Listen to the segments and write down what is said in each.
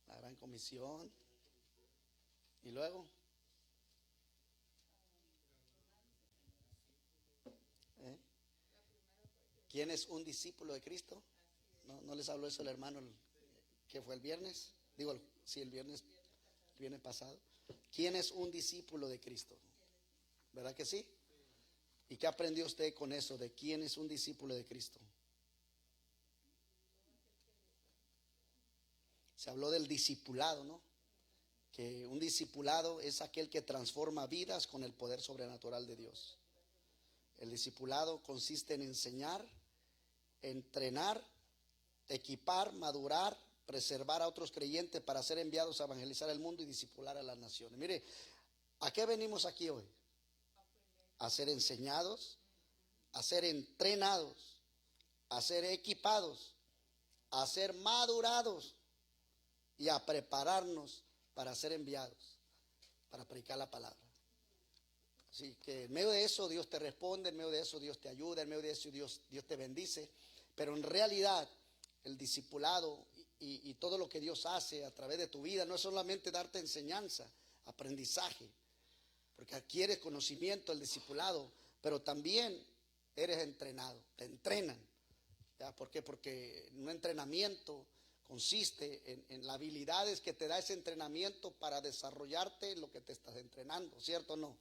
La gran comisión. Y luego, ¿eh? ¿Quién es un discípulo de Cristo? ¿No les habló eso el hermano que fue el viernes? Digo, sí, el viernes pasado. ¿Quién es un discípulo de Cristo? ¿Verdad que sí? ¿Y qué aprendió usted con eso de quién es un discípulo de Cristo? Se habló del discipulado, ¿no? Que un discipulado es aquel que transforma vidas con el poder sobrenatural de Dios. El discipulado consiste en enseñar, entrenar, equipar, madurar, preservar a otros creyentes para ser enviados a evangelizar el mundo y discipular a las naciones. Mire, ¿a qué venimos aquí hoy? A ser enseñados, a ser entrenados, a ser equipados, a ser madurados y a prepararnos para ser enviados, para predicar la palabra. Así que en medio de eso Dios te responde, en medio de eso Dios te ayuda, en medio de eso Dios te bendice. Pero en realidad el discipulado y todo lo que Dios hace a través de tu vida no es solamente darte enseñanza, aprendizaje, porque adquieres conocimiento el discipulado, pero también eres entrenado, te entrenan. ¿Ya? ¿Por qué? Porque un entrenamiento consiste en las habilidades que te da ese entrenamiento para desarrollarte en lo que te estás entrenando, ¿cierto o no?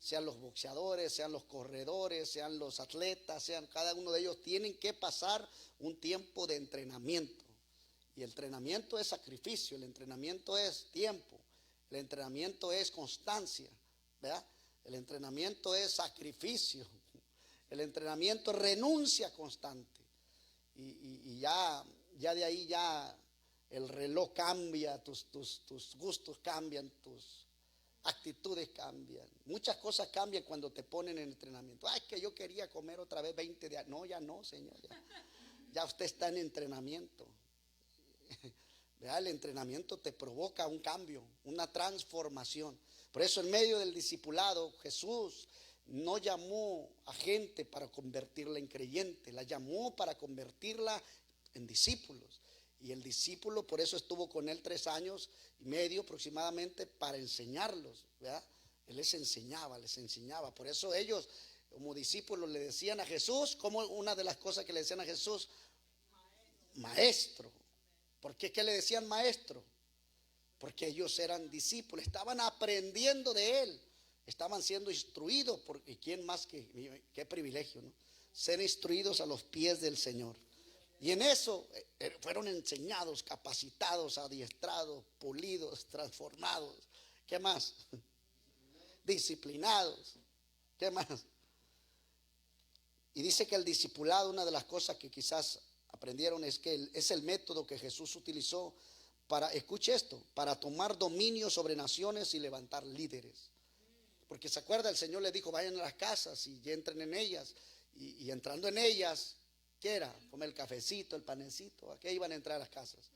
Sean los boxeadores, sean los corredores, sean los atletas, sean cada uno de ellos tienen que pasar un tiempo de entrenamiento. Y el entrenamiento es sacrificio, el entrenamiento es tiempo, el entrenamiento es constancia, ¿verdad? El entrenamiento es sacrificio, el entrenamiento es renuncia constante. Y ya de ahí ya el reloj cambia, tus gustos cambian, tus actitudes cambian. Muchas cosas cambian cuando te ponen en entrenamiento. Ay, que yo quería comer otra vez 20 días. No, ya no, señor. Ya usted está en entrenamiento. ¿Verdad? El entrenamiento te provoca un cambio, una transformación. Por eso en medio del discipulado Jesús no llamó a gente para convertirla en creyente, la llamó para convertirla en discípulos. Y el discípulo por eso estuvo con él 3 años y medio aproximadamente para enseñarlos, ¿verdad? Él les enseñaba. Por eso ellos como discípulos le decían a Jesús, como una de las cosas que le decían a Jesús, maestro. ¿Por qué le decían maestro? Porque ellos eran discípulos, estaban aprendiendo de él, estaban siendo instruidos. ¿Y quién más qué privilegio, ¿no? Ser instruidos a los pies del Señor. Y en eso fueron enseñados, capacitados, adiestrados, pulidos, transformados. ¿Qué más? Disciplinados. ¿Qué más? Y dice que el discipulado, una de las cosas que quizás aprendieron es que es el método que Jesús utilizó para, escuche esto, para tomar dominio sobre naciones y levantar líderes. Porque se acuerda, el Señor les dijo, vayan a las casas y entren en ellas. Y entrando en ellas, ¿qué era? Comer el cafecito, el panecito. ¿A qué iban a entrar a las casas?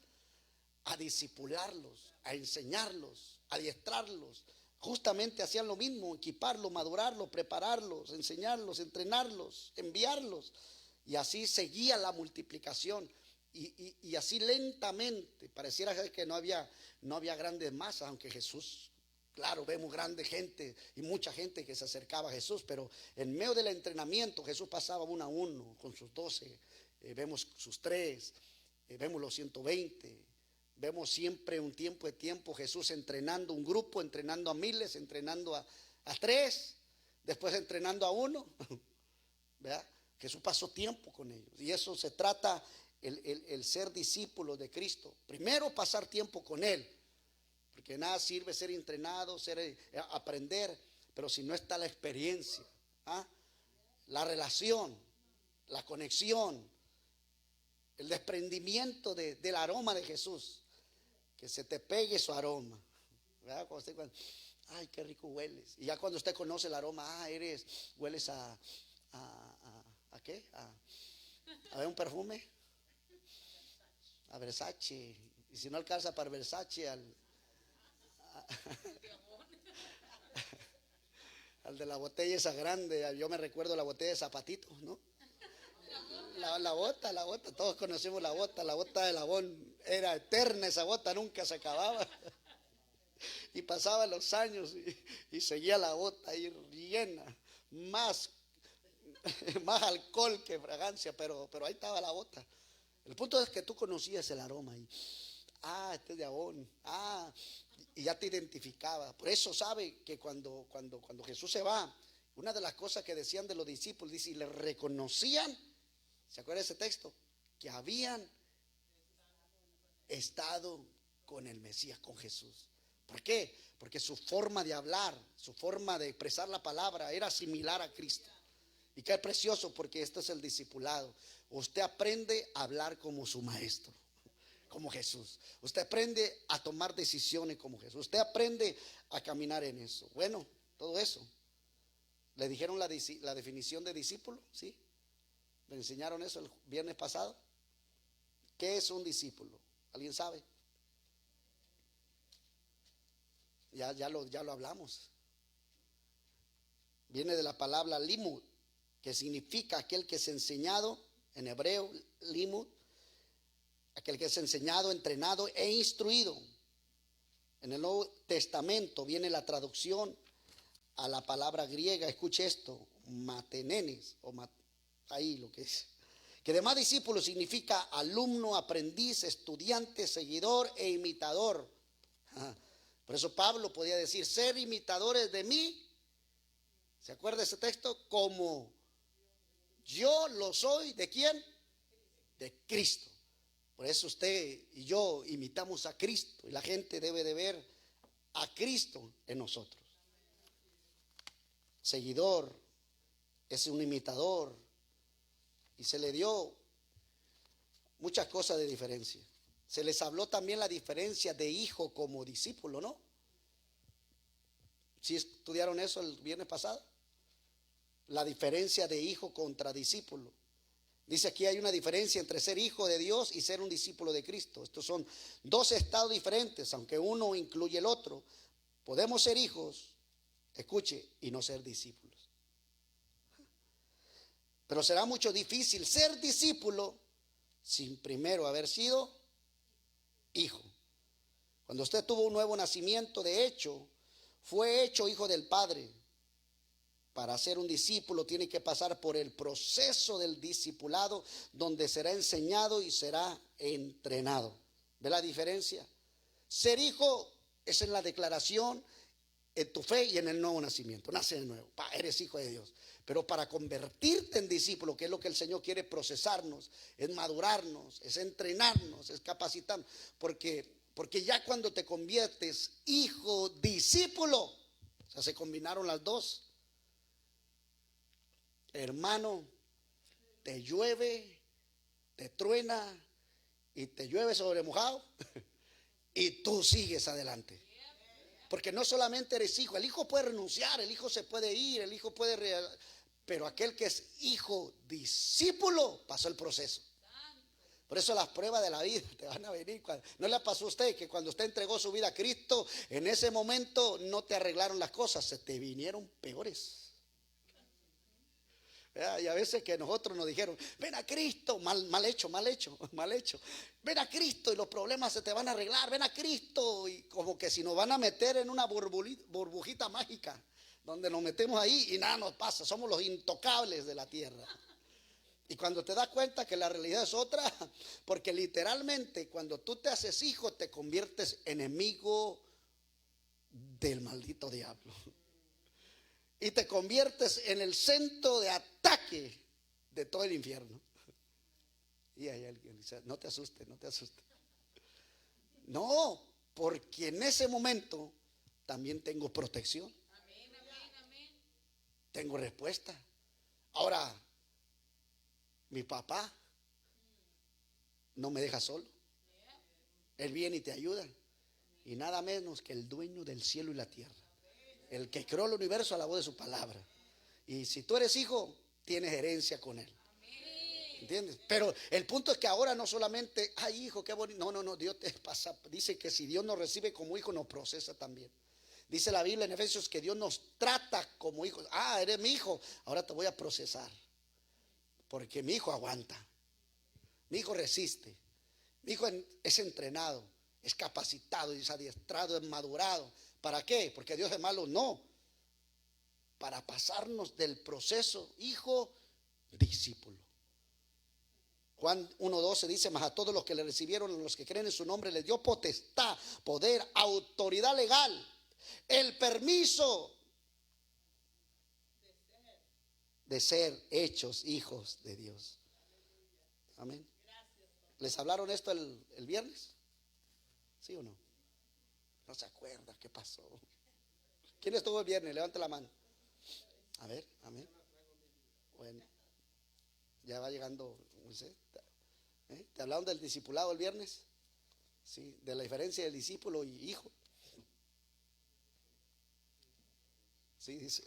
A discipularlos, a enseñarlos, a adiestrarlos. Justamente hacían lo mismo, equiparlos, madurarlos, prepararlos, enseñarlos, entrenarlos, enviarlos. Y así seguía la multiplicación. Y así lentamente, pareciera que no había grandes masas, aunque Jesús, claro, vemos grande gente y mucha gente que se acercaba a Jesús, pero en medio del entrenamiento Jesús pasaba uno a uno con sus 12, vemos sus 3, vemos los 120, vemos siempre un tiempo de tiempo Jesús entrenando un grupo, entrenando a miles, entrenando a 3, después entrenando a 1, ¿verdad? Jesús pasó tiempo con ellos y eso se trata el ser discípulo de Cristo. Primero pasar tiempo con Él, porque nada sirve ser entrenado, aprender, pero si no está la experiencia, la relación, la conexión, el desprendimiento del aroma de Jesús, que se te pegue su aroma, ¿verdad? Ay, qué rico hueles. Y ya cuando usted conoce el aroma, hueles a ¿qué? A ver un perfume, a Versace. Y si no alcanza para Versace, al de la botella esa grande. Yo me recuerdo la botella de Zapatitos, ¿no? La bota, todos conocemos la bota de Labón. Era eterna esa bota, nunca se acababa. Y pasaban los años y seguía la bota ahí llena. Más, más alcohol que fragancia, pero ahí estaba la bota. El punto es que tú conocías el aroma y este es de Labón. Y ya te identificaba. Por eso sabe que cuando Jesús se va, una de las cosas que decían de los discípulos, dice, y le reconocían, ¿se acuerda de ese texto? Que habían estado con el Mesías, con Jesús. ¿Por qué? Porque su forma de hablar, su forma de expresar la palabra era similar a Cristo. Y qué precioso, porque esto es el discipulado. Usted aprende a hablar como su maestro, como Jesús. Usted aprende a tomar decisiones como Jesús. Usted aprende a caminar en eso. Bueno, todo eso. ¿Le dijeron la definición de discípulo? ¿Sí? ¿Le enseñaron eso el viernes pasado? ¿Qué es un discípulo? ¿Alguien sabe? Ya lo hablamos. Viene de la palabra limud, que significa aquel que es enseñado, en hebreo, limud, aquel que es enseñado, entrenado e instruido. En el Nuevo Testamento viene la traducción a la palabra griega, escuche esto, matenenes, ahí lo que es. Que además discípulo significa alumno, aprendiz, estudiante, seguidor e imitador. Por eso Pablo podía decir, ser imitadores de mí. ¿Se acuerda de ese texto? Como yo lo soy, ¿de quién? De Cristo. Por eso usted y yo imitamos a Cristo y la gente debe de ver a Cristo en nosotros. Seguidor es un imitador y se le dio muchas cosas de diferencia. Se les habló también la diferencia de hijo como discípulo, ¿no? ¿Sí estudiaron eso el viernes pasado? La diferencia de hijo contra discípulo. Dice aquí hay una diferencia entre ser hijo de Dios y ser un discípulo de Cristo. Estos son dos estados diferentes, aunque uno incluye el otro. Podemos ser hijos, escuche, y no ser discípulos. Pero será mucho difícil ser discípulo sin primero haber sido hijo. Cuando usted tuvo un nuevo nacimiento, de hecho, fue hecho hijo del Padre. Para ser un discípulo tiene que pasar por el proceso del discipulado, donde será enseñado y será entrenado. ¿Ve la diferencia? Ser hijo es en la declaración, en tu fe y en el nuevo nacimiento. Nace de nuevo, eres hijo de Dios. Pero para convertirte en discípulo, que es lo que el Señor quiere procesarnos, es madurarnos, es entrenarnos, es capacitarnos. Porque ya cuando te conviertes hijo, discípulo, o sea, se combinaron las dos. Hermano, te llueve, te truena y te llueve sobre mojado y tú sigues adelante. Porque no solamente eres hijo, el hijo puede renunciar, el hijo se puede ir, el hijo puede pero aquel que es hijo discípulo pasó el proceso. Por eso las pruebas de la vida te van a venir. ¿No le pasó a usted que cuando usted entregó su vida a Cristo, en ese momento no te arreglaron las cosas, se te vinieron peores? Y a veces que nosotros nos dijeron, ven a Cristo, mal hecho. Ven a Cristo y los problemas se te van a arreglar, ven a Cristo. Y como que si nos van a meter en una burbujita mágica, donde nos metemos ahí y nada nos pasa, somos los intocables de la tierra. Y cuando te das cuenta que la realidad es otra, porque literalmente cuando tú te haces hijo, te conviertes enemigo del maldito diablo. Y te conviertes en el centro de ataque de todo el infierno. Y hay alguien que dice, no te asustes. No, porque en ese momento también tengo protección. Tengo respuesta. Ahora, mi papá no me deja solo. Él viene y te ayuda. Y nada menos que el dueño del cielo y la tierra. El que creó el universo a la voz de su palabra. Y si tú eres hijo, tienes herencia con él. ¿Entiendes? Pero el punto es que ahora no solamente, ay hijo, qué bonito. No, Dios te pasa. Dice que si Dios nos recibe como hijo, nos procesa también. Dice la Biblia en Efesios que Dios nos trata como hijos. Eres mi hijo, ahora te voy a procesar. Porque mi hijo aguanta. Mi hijo resiste. Mi hijo es entrenado, es capacitado, es adiestrado, es madurado. ¿Para qué? Porque Dios es malo, no. Para pasarnos del proceso, hijo, discípulo. Juan 1:12 dice: mas a todos los que le recibieron, a los que creen en su nombre, les dio potestad, poder, autoridad legal, el permiso de ser hechos hijos de Dios. Amén. ¿Les hablaron esto el viernes? ¿Sí o no? No se acuerda qué pasó. ¿Quién estuvo el viernes? Levante la mano. A ver, amén. Bueno, ya va llegando Moisés. ¿Te hablaron del discipulado el viernes? Sí, de la diferencia del discípulo y hijo. Sí, dice.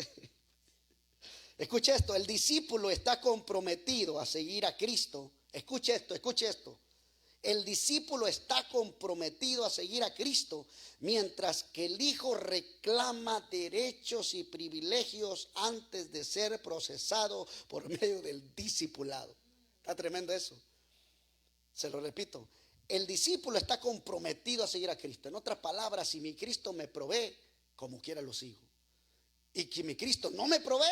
Escuche esto, el discípulo está comprometido a seguir a Cristo. Escuche esto, escuche esto. El discípulo está comprometido a seguir a Cristo, mientras que el hijo reclama derechos y privilegios antes de ser procesado por medio del discipulado. Está tremendo eso. Se lo repito. El discípulo está comprometido a seguir a Cristo. En otras palabras, si mi Cristo me provee, como quiera lo sigo. Y que mi Cristo no me provee,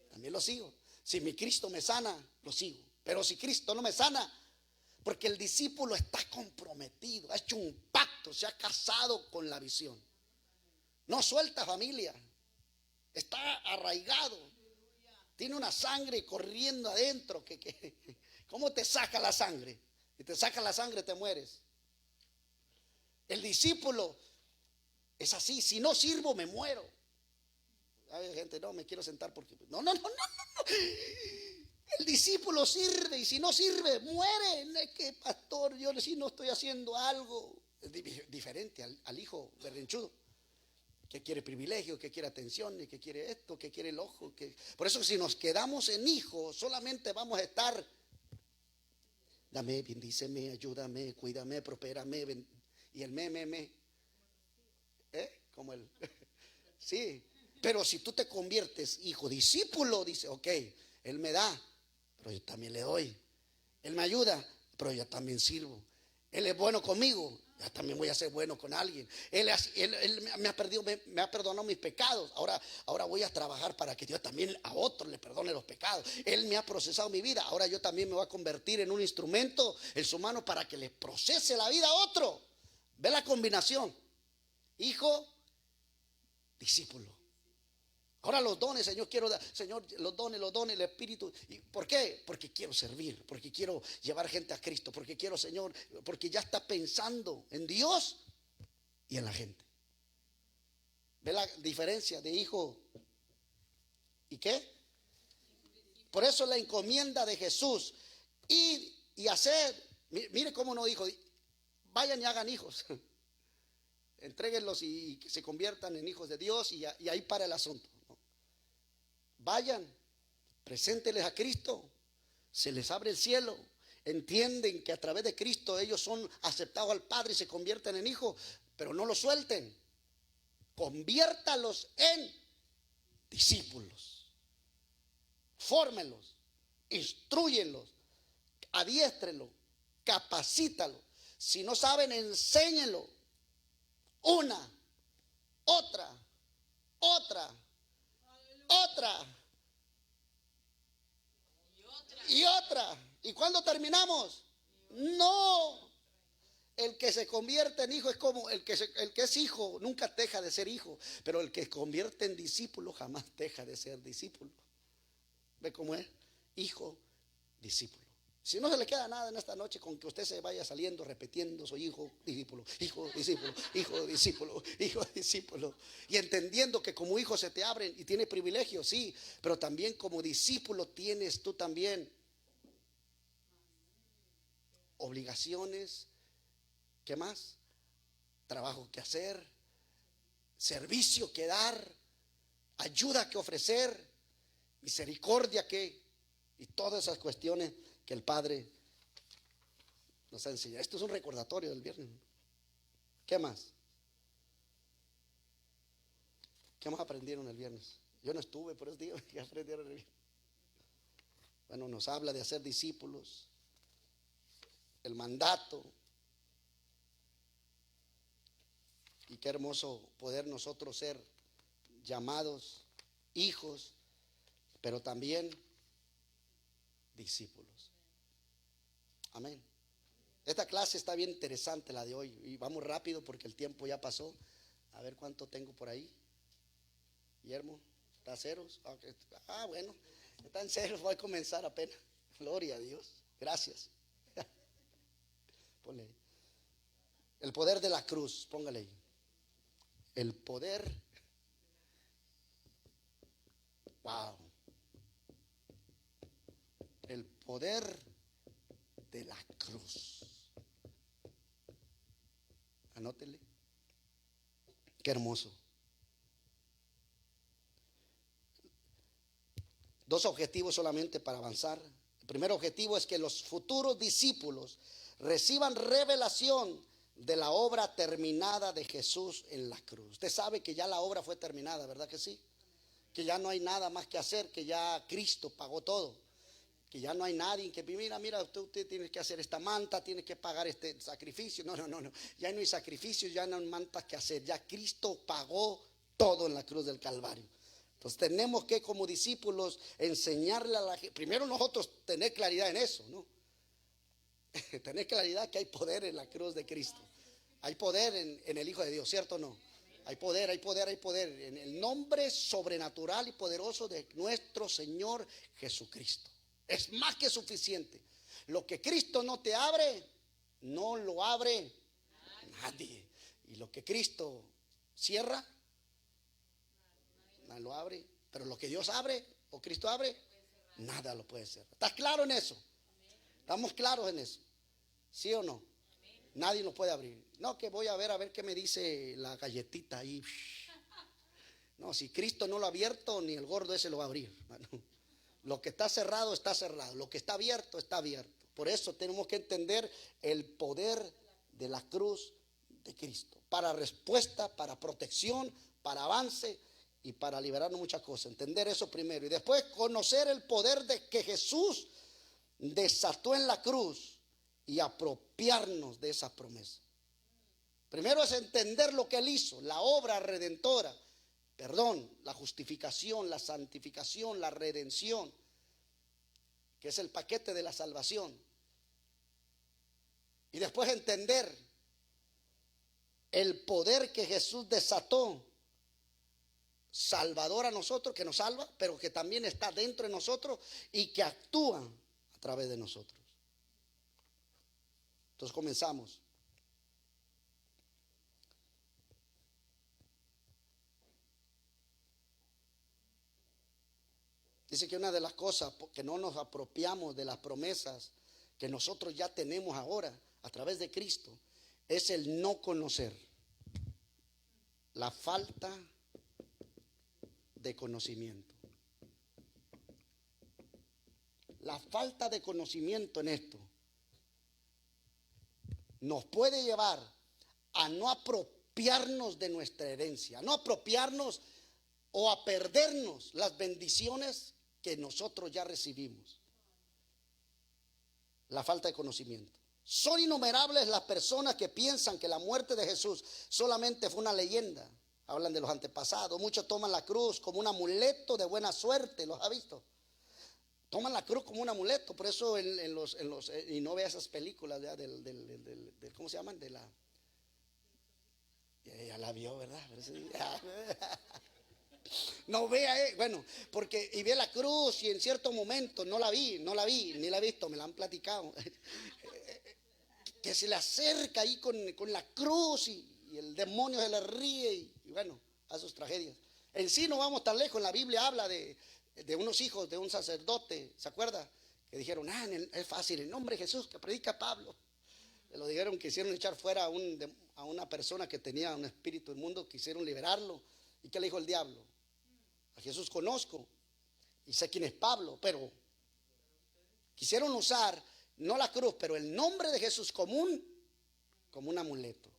también lo sigo. Si mi Cristo me sana, lo sigo. Pero si Cristo no me sana, porque el discípulo está comprometido, ha hecho un pacto, se ha casado con la visión. No suelta familia, está arraigado, tiene una sangre corriendo adentro. ¿Cómo te saca la sangre? Si te saca la sangre te mueres. El discípulo es así: si no sirvo me muero. Hay gente: no, me quiero sentar porque... No. El discípulo sirve, y si no sirve, muere. No es que, pastor, yo si no estoy haciendo algo. Es diferente al hijo berrinchudo, que quiere privilegio, que quiere atención, y que quiere esto, que quiere el ojo. Por eso, si nos quedamos en hijo, solamente vamos a estar: dame, bendíceme, ayúdame, cuídame, prospérame. Y el me. Como el... Sí. Pero si tú te conviertes hijo discípulo, dice: ok, él me da, pero yo también le doy. Él me ayuda, pero yo también sirvo. Él es bueno conmigo, yo también voy a ser bueno con alguien. Él me ha perdonado mis pecados. Ahora voy a trabajar para que Dios también a otros le perdone los pecados. Él me ha procesado mi vida. Ahora yo también me voy a convertir en un instrumento en su mano para que le procese la vida a otro. ¿Ve la combinación? Hijo, discípulo. Ahora los dones, Señor, quiero dar, Señor, los dones, el Espíritu. ¿Y por qué? Porque quiero servir, porque quiero llevar gente a Cristo, porque quiero, Señor, porque ya está pensando en Dios y en la gente. ¿Ve la diferencia de hijo y qué? Por eso la encomienda de Jesús, ir y hacer. Mire cómo no dijo: vayan y hagan hijos. Entréguenlos y que se conviertan en hijos de Dios, y ahí para el asunto. Vayan, presénteles a Cristo, se les abre el cielo, entienden que a través de Cristo ellos son aceptados al Padre y se convierten en hijos, pero no los suelten. Conviértalos en discípulos, fórmenlos, instrúyenlos, adiéstrenlos, capacítalos. Si no saben, enséñenlo. Una, otra y otra. ¿Y cuándo terminamos? No. El que se convierte en hijo es como el que es hijo, nunca deja de ser hijo. Pero el que se convierte en discípulo jamás deja de ser discípulo. ¿Ve cómo es? Hijo, discípulo. Si no se le queda nada en esta noche con que usted se vaya saliendo repitiendo: soy hijo, discípulo, hijo, discípulo, hijo, discípulo, hijo, discípulo. Y entendiendo que como hijo se te abren y tiene privilegios, sí, pero también como discípulo tienes tú también obligaciones. ¿Qué más? Trabajo que hacer, servicio que dar, ayuda que ofrecer, misericordia y todas esas cuestiones que el Padre nos ha enseñado. Esto es un recordatorio del viernes. ¿Qué más? ¿Qué más aprendieron el viernes? Yo no estuve, pero es día que aprendieron el viernes. Bueno, nos habla de hacer discípulos, el mandato. Y qué hermoso poder nosotros ser llamados hijos, pero también discípulos. Amén. Esta clase está bien interesante, la de hoy, y vamos rápido porque el tiempo ya pasó. A ver cuánto tengo por ahí. Guillermo, ¿está ceros? Bueno, está en ceros, voy a comenzar apenas. Gloria a Dios, gracias. Ponle ahí. El poder de la cruz, póngale ahí. El poder. Wow. El poder de la cruz. Anótele. Qué hermoso. Dos objetivos solamente para avanzar. El primer objetivo es que los futuros discípulos reciban revelación de la obra terminada de Jesús en la cruz. Usted sabe que ya la obra fue terminada, ¿verdad que sí? Que ya no hay nada más que hacer, que ya Cristo pagó todo. Que ya no hay nadie que mira, usted tiene que hacer esta manta, tiene que pagar este sacrificio. No. Ya no hay sacrificios, ya no hay mantas que hacer. Ya Cristo pagó todo en la cruz del Calvario. Entonces tenemos que, como discípulos, enseñarle a la gente. Primero nosotros tener claridad en eso, ¿no? Tener claridad que hay poder en la cruz de Cristo. Hay poder en el Hijo de Dios, ¿cierto o no? Hay poder en el nombre sobrenatural y poderoso de nuestro Señor Jesucristo. Es más que suficiente. Lo que Cristo no te abre, no lo abre nadie. Y lo que Cristo cierra, no lo abre. Pero lo que Dios abre o Cristo abre, nada lo puede cerrar. ¿Estás claro en eso? ¿Estamos claros en eso? ¿Sí o no? Nadie lo puede abrir. No, que voy a ver qué me dice la galletita ahí. No, si Cristo no lo ha abierto, ni el gordo ese lo va a abrir. Lo que está cerrado, está cerrado. Lo que está abierto, está abierto. Por eso tenemos que entender el poder de la cruz de Cristo. Para respuesta, para protección, para avance y para liberarnos muchas cosas. Entender eso primero. Y después conocer el poder de que Jesús desató en la cruz y apropiarnos de esa promesa. Primero es entender lo que Él hizo, la obra redentora. Perdón, la justificación, la santificación, la redención, que es el paquete de la salvación. Y después entender el poder que Jesús desató, salvador a nosotros, que nos salva, pero que también está dentro de nosotros y que actúa a través de nosotros. Entonces comenzamos. Dice que una de las cosas que no nos apropiamos de las promesas que nosotros ya tenemos ahora a través de Cristo es el no conocer, la falta de conocimiento. La falta de conocimiento en esto nos puede llevar a no apropiarnos de nuestra herencia, a no apropiarnos o a perdernos las bendiciones que nosotros ya recibimos. La falta de conocimiento. Son innumerables las personas que piensan que la muerte de Jesús solamente fue una leyenda. Hablan de los antepasados. Muchos toman la cruz como un amuleto de buena suerte. ¿Los ha visto? Toman la cruz como un amuleto. Por eso y no vea esas películas ya ¿cómo se llaman? Ya la vio, ¿verdad? No vea, bueno, porque y ve la cruz y en cierto momento no la vi, ni la he visto, me la han platicado. Que se le acerca ahí con la cruz y el demonio se le ríe y bueno, a sus tragedias. En sí no vamos tan lejos, en la Biblia habla de unos hijos de un sacerdote, ¿se acuerda? Que dijeron, es fácil, en nombre de Jesús que predica Pablo. Le lo dijeron, quisieron echar fuera a una persona que tenía un espíritu inmundo, quisieron liberarlo. ¿Y qué le dijo el diablo? A Jesús conozco y sé quién es Pablo, pero quisieron usar no la cruz, pero el nombre de Jesús como un amuleto,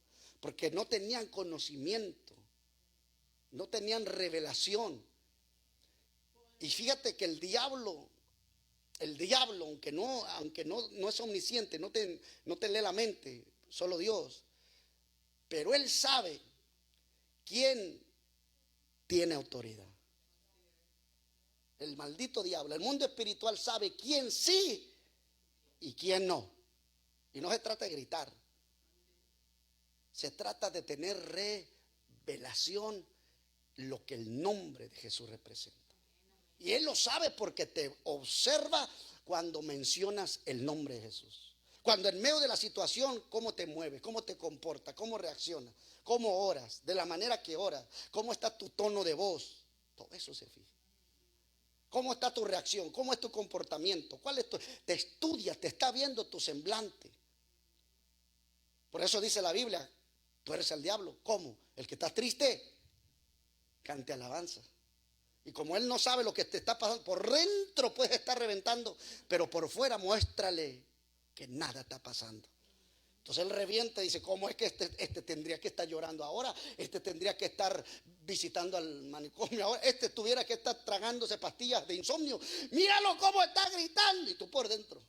porque no tenían conocimiento, no tenían revelación. Y fíjate que el diablo El diablo, aunque no es omnisciente, no te lee la mente, solo Dios. Pero él sabe quién tiene autoridad. El maldito diablo, el mundo espiritual sabe quién sí y quién no. Y no se trata de gritar. Se trata de tener revelación lo que el nombre de Jesús representa. Y él lo sabe porque te observa cuando mencionas el nombre de Jesús. Cuando en medio de la situación, cómo te mueves, cómo te comportas, cómo reaccionas, cómo oras, de la manera que oras, cómo está tu tono de voz. Todo eso se fija. ¿Cómo está tu reacción? ¿Cómo es tu comportamiento? Te estudia, te está viendo tu semblante. Por eso dice la Biblia, tú eres el diablo. ¿Cómo? El que está triste, cante alabanza. Y como él no sabe lo que te está pasando, por dentro puedes estar reventando, pero por fuera muéstrale que nada está pasando. Entonces él revienta y dice, ¿cómo es que este tendría que estar llorando ahora? Este tendría que estar visitando al manicomio ahora. Este tuviera que estar tragándose pastillas de insomnio. Míralo cómo está gritando. Y tú por dentro.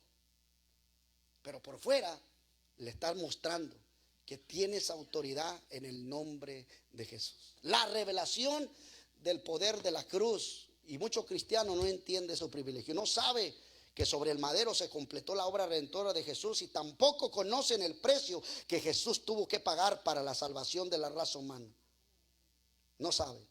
Pero por fuera le estás mostrando que tienes autoridad en el nombre de Jesús. La revelación del poder de la cruz. Y muchos cristianos no entienden esos privilegios. No sabe que sobre el madero se completó la obra redentora de Jesús, y tampoco conocen el precio que Jesús tuvo que pagar para la salvación de la raza humana. No saben.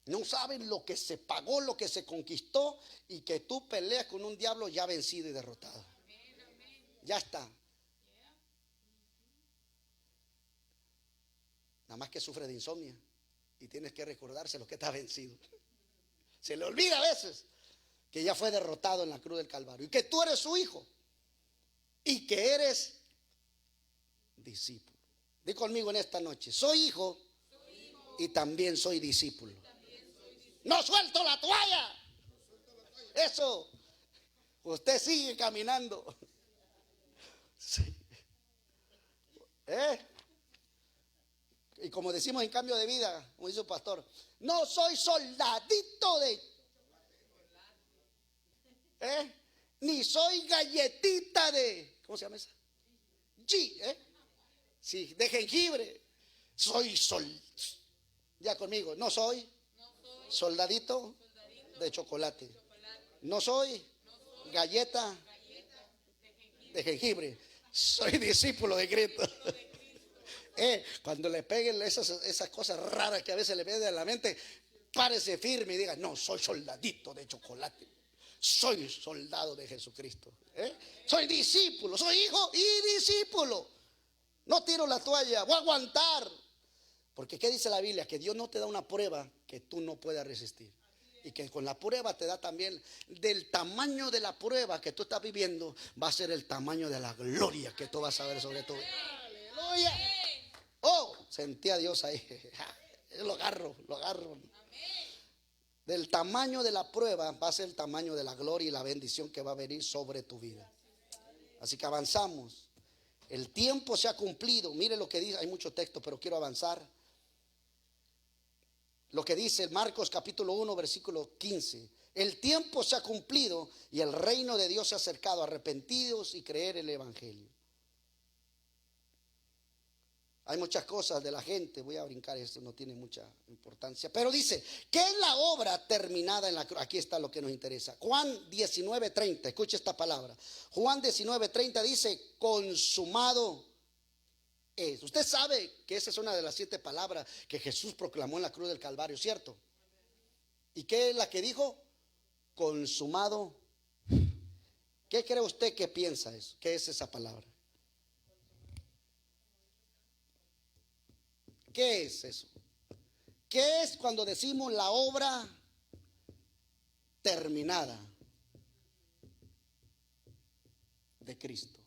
No saben lo que se pagó, lo que se conquistó, y que tú peleas con un diablo ya vencido y derrotado. Ya está. Nada más que sufre de insomnio y tienes que recordárselo que está vencido. Se le olvida a veces que ya fue derrotado en la cruz del Calvario, y que tú eres su hijo y que eres discípulo. Di conmigo en esta noche, soy hijo y también soy discípulo. No suelto la toalla. Eso. Usted sigue caminando. Sí. Y como decimos en Cambio de Vida, como dice un pastor, no soy soldadito de ni soy galletita de, ¿cómo se llama esa? Sí, de jengibre. Ya conmigo, no soy soldadito de chocolate. No soy galleta de jengibre. Soy discípulo de Cristo. Cuando le peguen esas cosas raras que a veces le vienen a la mente, párese firme y diga, no, soy soldadito de chocolate. Soy soldado de Jesucristo. Soy discípulo, soy hijo y discípulo. No tiro la toalla, voy a aguantar. Porque ¿qué dice la Biblia? Que Dios no te da una prueba que tú no puedas resistir. Y que con la prueba te da también, del tamaño de la prueba que tú estás viviendo, va a ser el tamaño de la gloria que tú vas a ver sobre tu vida. Aleluya. Oh, sentí a Dios ahí. Lo agarro. Del tamaño de la prueba va a ser el tamaño de la gloria y la bendición que va a venir sobre tu vida. Así que avanzamos. El tiempo se ha cumplido. Mire lo que dice, hay mucho texto, pero quiero avanzar. Lo que dice Marcos capítulo 1, versículo 15. El tiempo se ha cumplido y el reino de Dios se ha acercado. Arrepentidos y creer el evangelio. Hay muchas cosas de la gente, voy a brincar esto, no tiene mucha importancia. Pero dice, ¿qué es la obra terminada en la cruz? Aquí está lo que nos interesa. Juan 19:30, escuche esta palabra. Juan 19:30 dice, consumado es. Usted sabe que esa es una de las 7 palabras que Jesús proclamó en la cruz del Calvario, ¿cierto? ¿Y qué es la que dijo? Consumado. ¿Qué cree usted que piensa eso? ¿Qué es esa palabra? ¿Qué es eso? ¿Qué es cuando decimos la obra terminada de Cristo?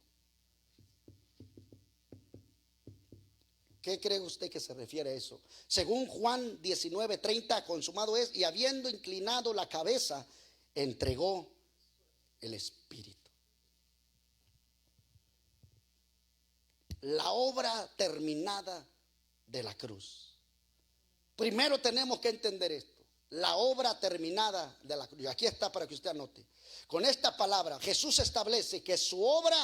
¿Qué cree usted que se refiere a eso? Según Juan 19:30, consumado es, y habiendo inclinado la cabeza, entregó el Espíritu. La obra terminada de la cruz. Primero tenemos que entender esto. la obra terminada de la cruz. Aquí está para que usted anote. Con esta palabra Jesús establece que su obra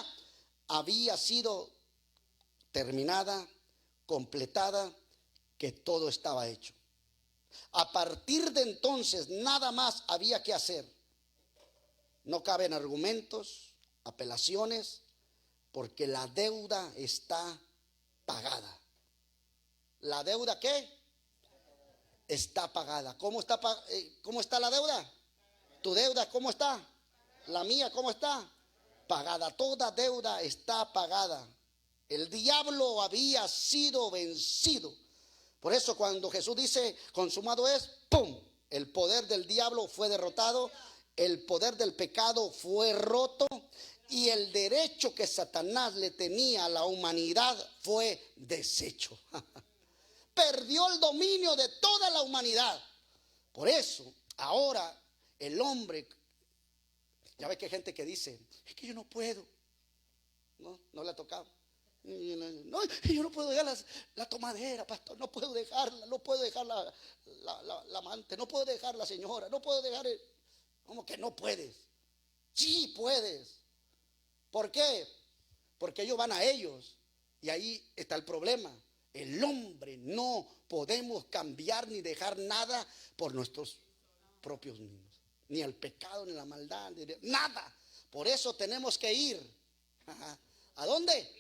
había sido terminada, completada, que todo estaba hecho. A partir de entonces nada más había que hacer. No caben argumentos, apelaciones, porque la deuda está pagada. ¿La deuda qué? Está pagada. ¿Cómo está la deuda? ¿Tu deuda cómo está? ¿La mía cómo está? Pagada. Toda deuda está pagada. El diablo había sido vencido. Por eso cuando Jesús dice consumado es, ¡pum! El poder del diablo fue derrotado, el poder del pecado fue roto y el derecho que Satanás le tenía a la humanidad fue deshecho. Perdió el dominio de toda la humanidad. Por eso ahora el hombre, ya ve que hay gente que dice, es que yo no puedo. No le ha tocado. No, yo no puedo dejar la tomadera, pastor, no puedo dejarla, no puedo dejar la amante, no puedo dejar la señora, no puedo dejar ¿Cómo que no puedes? Sí puedes. ¿Por qué? Porque ellos van a ellos y ahí está el problema. El hombre no podemos cambiar ni dejar nada por nuestros propios mismos, ni el pecado, ni la maldad, ni nada. Por eso tenemos que ir. ¿A dónde?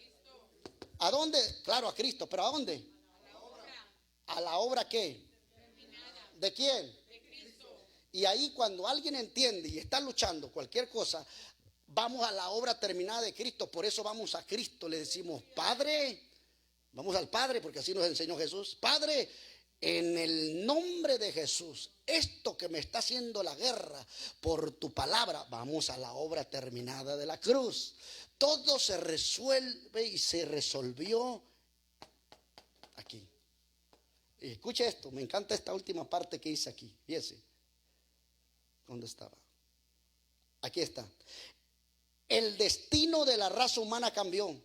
¿A dónde? Claro, a Cristo, pero ¿a dónde? ¿A la obra qué? ¿De quién? De Cristo. Y ahí cuando alguien entiende y está luchando cualquier cosa, vamos a la obra terminada de Cristo. Por eso vamos a Cristo, le decimos, Padre, vamos al Padre, porque así nos enseñó Jesús. Padre, en el nombre de Jesús, esto que me está haciendo la guerra por tu palabra, vamos a la obra terminada de la cruz. Todo se resuelve y se resolvió aquí. Y escuche esto, me encanta esta última parte que hice aquí. Fíjese, ¿dónde estaba? Aquí está. El destino de la raza humana cambió.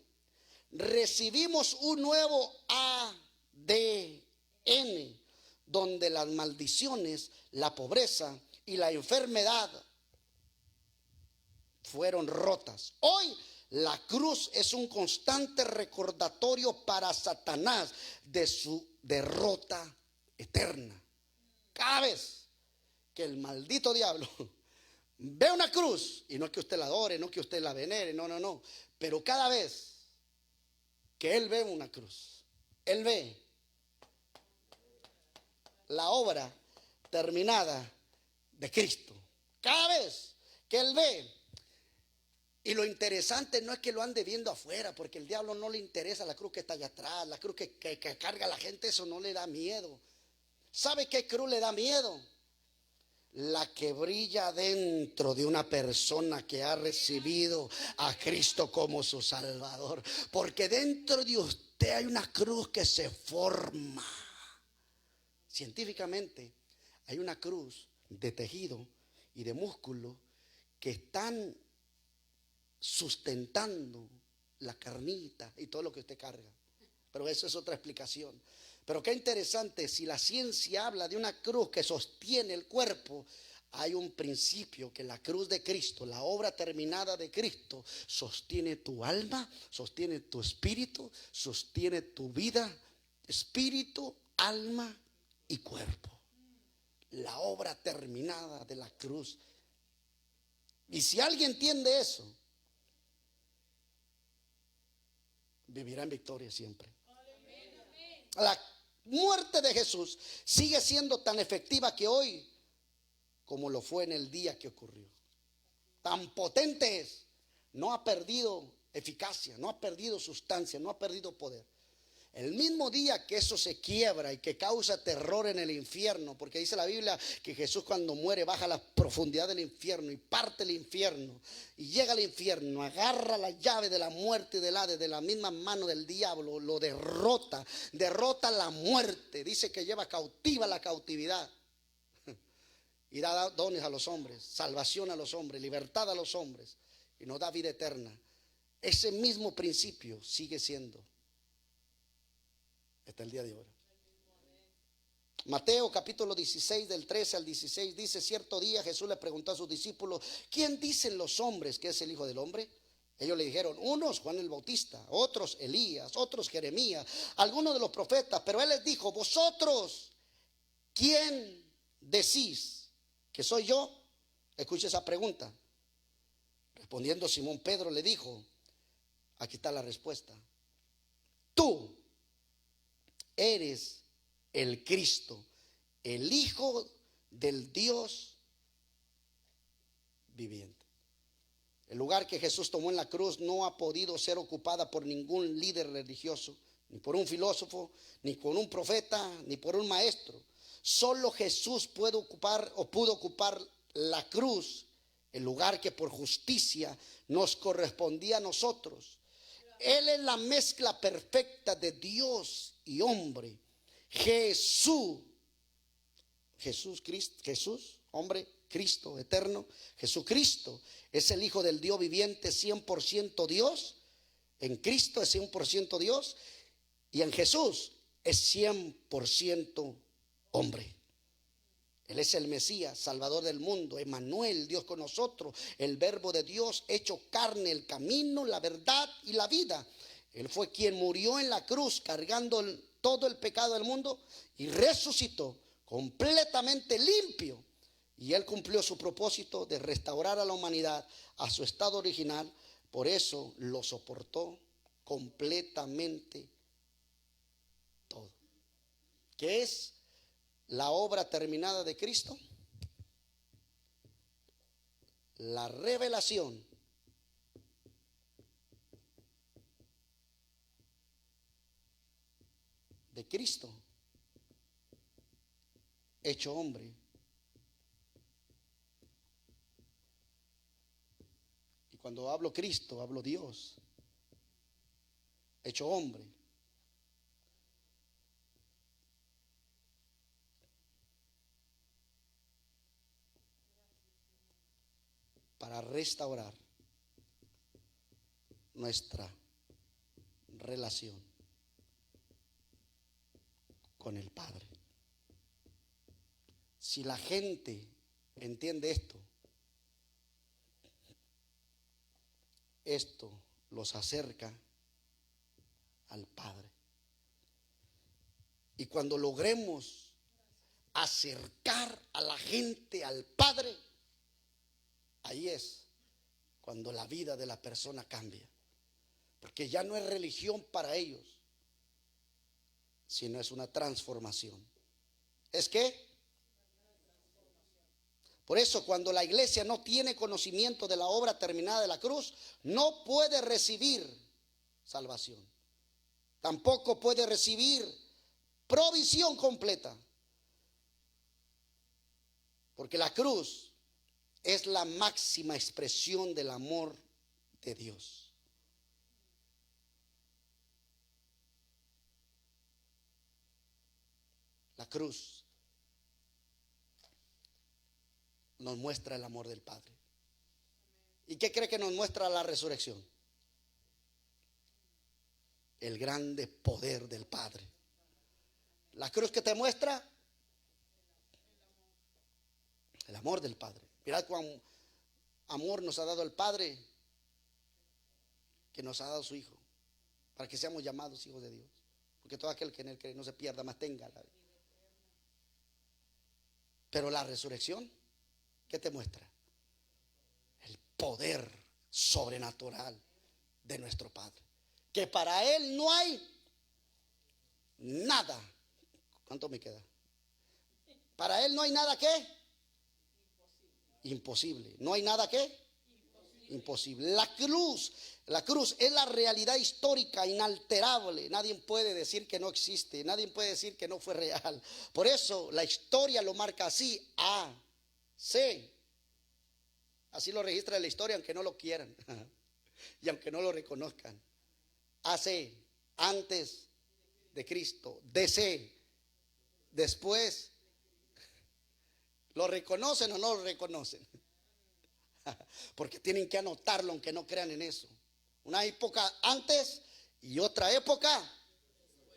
Recibimos un nuevo ADN, donde las maldiciones, la pobreza y la enfermedad fueron rotas. Hoy la cruz es un constante recordatorio para Satanás de su derrota eterna. Cada vez que el maldito diablo ve una cruz, y no es que usted la adore, no es que usted la venere, no, pero cada vez que él ve una cruz, él ve la obra terminada de Cristo. Cada vez que él ve. Y lo interesante no es que lo ande viendo afuera, porque el diablo no le interesa la cruz que está allá atrás, la cruz que carga a la gente, eso no le da miedo. ¿Sabe qué cruz le da miedo? La que brilla dentro de una persona que ha recibido a Cristo como su Salvador. Porque dentro de usted hay una cruz que se forma. Científicamente hay una cruz de tejido y de músculo que están sustentando la carnita y todo lo que usted carga. Pero eso es otra explicación. Pero qué interesante, si la ciencia habla de una cruz que sostiene el cuerpo, hay un principio que la cruz de Cristo, la obra terminada de Cristo, sostiene tu alma, sostiene tu espíritu, sostiene tu vida, espíritu, alma y cuerpo. La obra terminada de la cruz. Y si alguien entiende eso, vivirá en victoria siempre. La muerte de Jesús sigue siendo tan efectiva que hoy como lo fue en el día que ocurrió. Tan potente es, no ha perdido eficacia, no ha perdido sustancia, no ha perdido poder. El mismo día que eso se quiebra y que causa terror en el infierno, porque dice la Biblia que Jesús cuando muere baja a la profundidad del infierno y parte el infierno y llega al infierno, agarra la llave de la muerte y del Hades de la misma mano del diablo, lo derrota la muerte, dice que lleva cautiva la cautividad y da dones a los hombres, salvación a los hombres, libertad a los hombres y nos da vida eterna. Ese mismo principio sigue siendo hasta el día de hoy. Mateo capítulo 16 del 13 al 16 dice: cierto día Jesús le preguntó a sus discípulos: ¿quién dicen los hombres que es el Hijo del Hombre? Ellos le dijeron: unos Juan el Bautista, otros Elías, otros Jeremías, algunos de los profetas. Pero él les dijo: vosotros, ¿quién decís que soy yo? Escuche esa pregunta. Respondiendo Simón Pedro le dijo: aquí está la respuesta. Tú eres el Cristo, el Hijo del Dios viviente. El lugar que Jesús tomó en la cruz no ha podido ser ocupada por ningún líder religioso, ni por un filósofo, ni por un profeta, ni por un maestro. Solo Jesús puede ocupar o pudo ocupar la cruz, el lugar que por justicia nos correspondía a nosotros. Él es la mezcla perfecta de Dios y hombre. Jesús, hombre, Cristo eterno. Jesucristo es el Hijo del Dios viviente, 100% Dios. En Cristo es 100% Dios. Y en Jesús es 100% hombre. Él es el Mesías, Salvador del mundo, Emmanuel, Dios con nosotros, el Verbo de Dios hecho carne, el camino, la verdad y la vida. Él fue quien murió en la cruz cargando todo el pecado del mundo y resucitó completamente limpio. Y Él cumplió su propósito de restaurar a la humanidad a su estado original. Por eso lo soportó completamente todo. ¿Qué es la obra terminada de Cristo? La revelación de Cristo hecho hombre. Y cuando hablo Cristo, hablo Dios hecho hombre. Para restaurar nuestra relación con el Padre. Si la gente entiende esto los acerca al Padre. Y cuando logremos acercar a la gente al Padre, ahí es cuando la vida de la persona cambia. Porque ya no es religión para ellos, sino es una transformación. ¿Es qué? Por eso, cuando la iglesia no tiene conocimiento de la obra terminada de la cruz, no puede recibir salvación. Tampoco puede recibir provisión completa. Porque la cruz es la máxima expresión del amor de Dios. La cruz nos muestra el amor del Padre. ¿Y qué cree que nos muestra la resurrección? El grande poder del Padre. La cruz que te muestra el amor del Padre. Mirad cuán amor nos ha dado el Padre, que nos ha dado su Hijo, para que seamos llamados hijos de Dios. Porque todo aquel que en él cree no se pierda, mas tenga la vida. Pero la resurrección, ¿qué te muestra? El poder sobrenatural de nuestro Padre. Que para Él no hay nada. ¿Cuánto me queda? Para Él no hay nada que imposible. No hay nada que imposible. La cruz es la realidad histórica inalterable. Nadie puede decir que no existe. Nadie puede decir que no fue real. Por eso la historia lo marca así: A, C. Así lo registra la historia, aunque no lo quieran y aunque no lo reconozcan. AC, antes de Cristo. DC, después. ¿Lo reconocen o no lo reconocen? Porque tienen que anotarlo aunque no crean en eso. Una época antes y otra época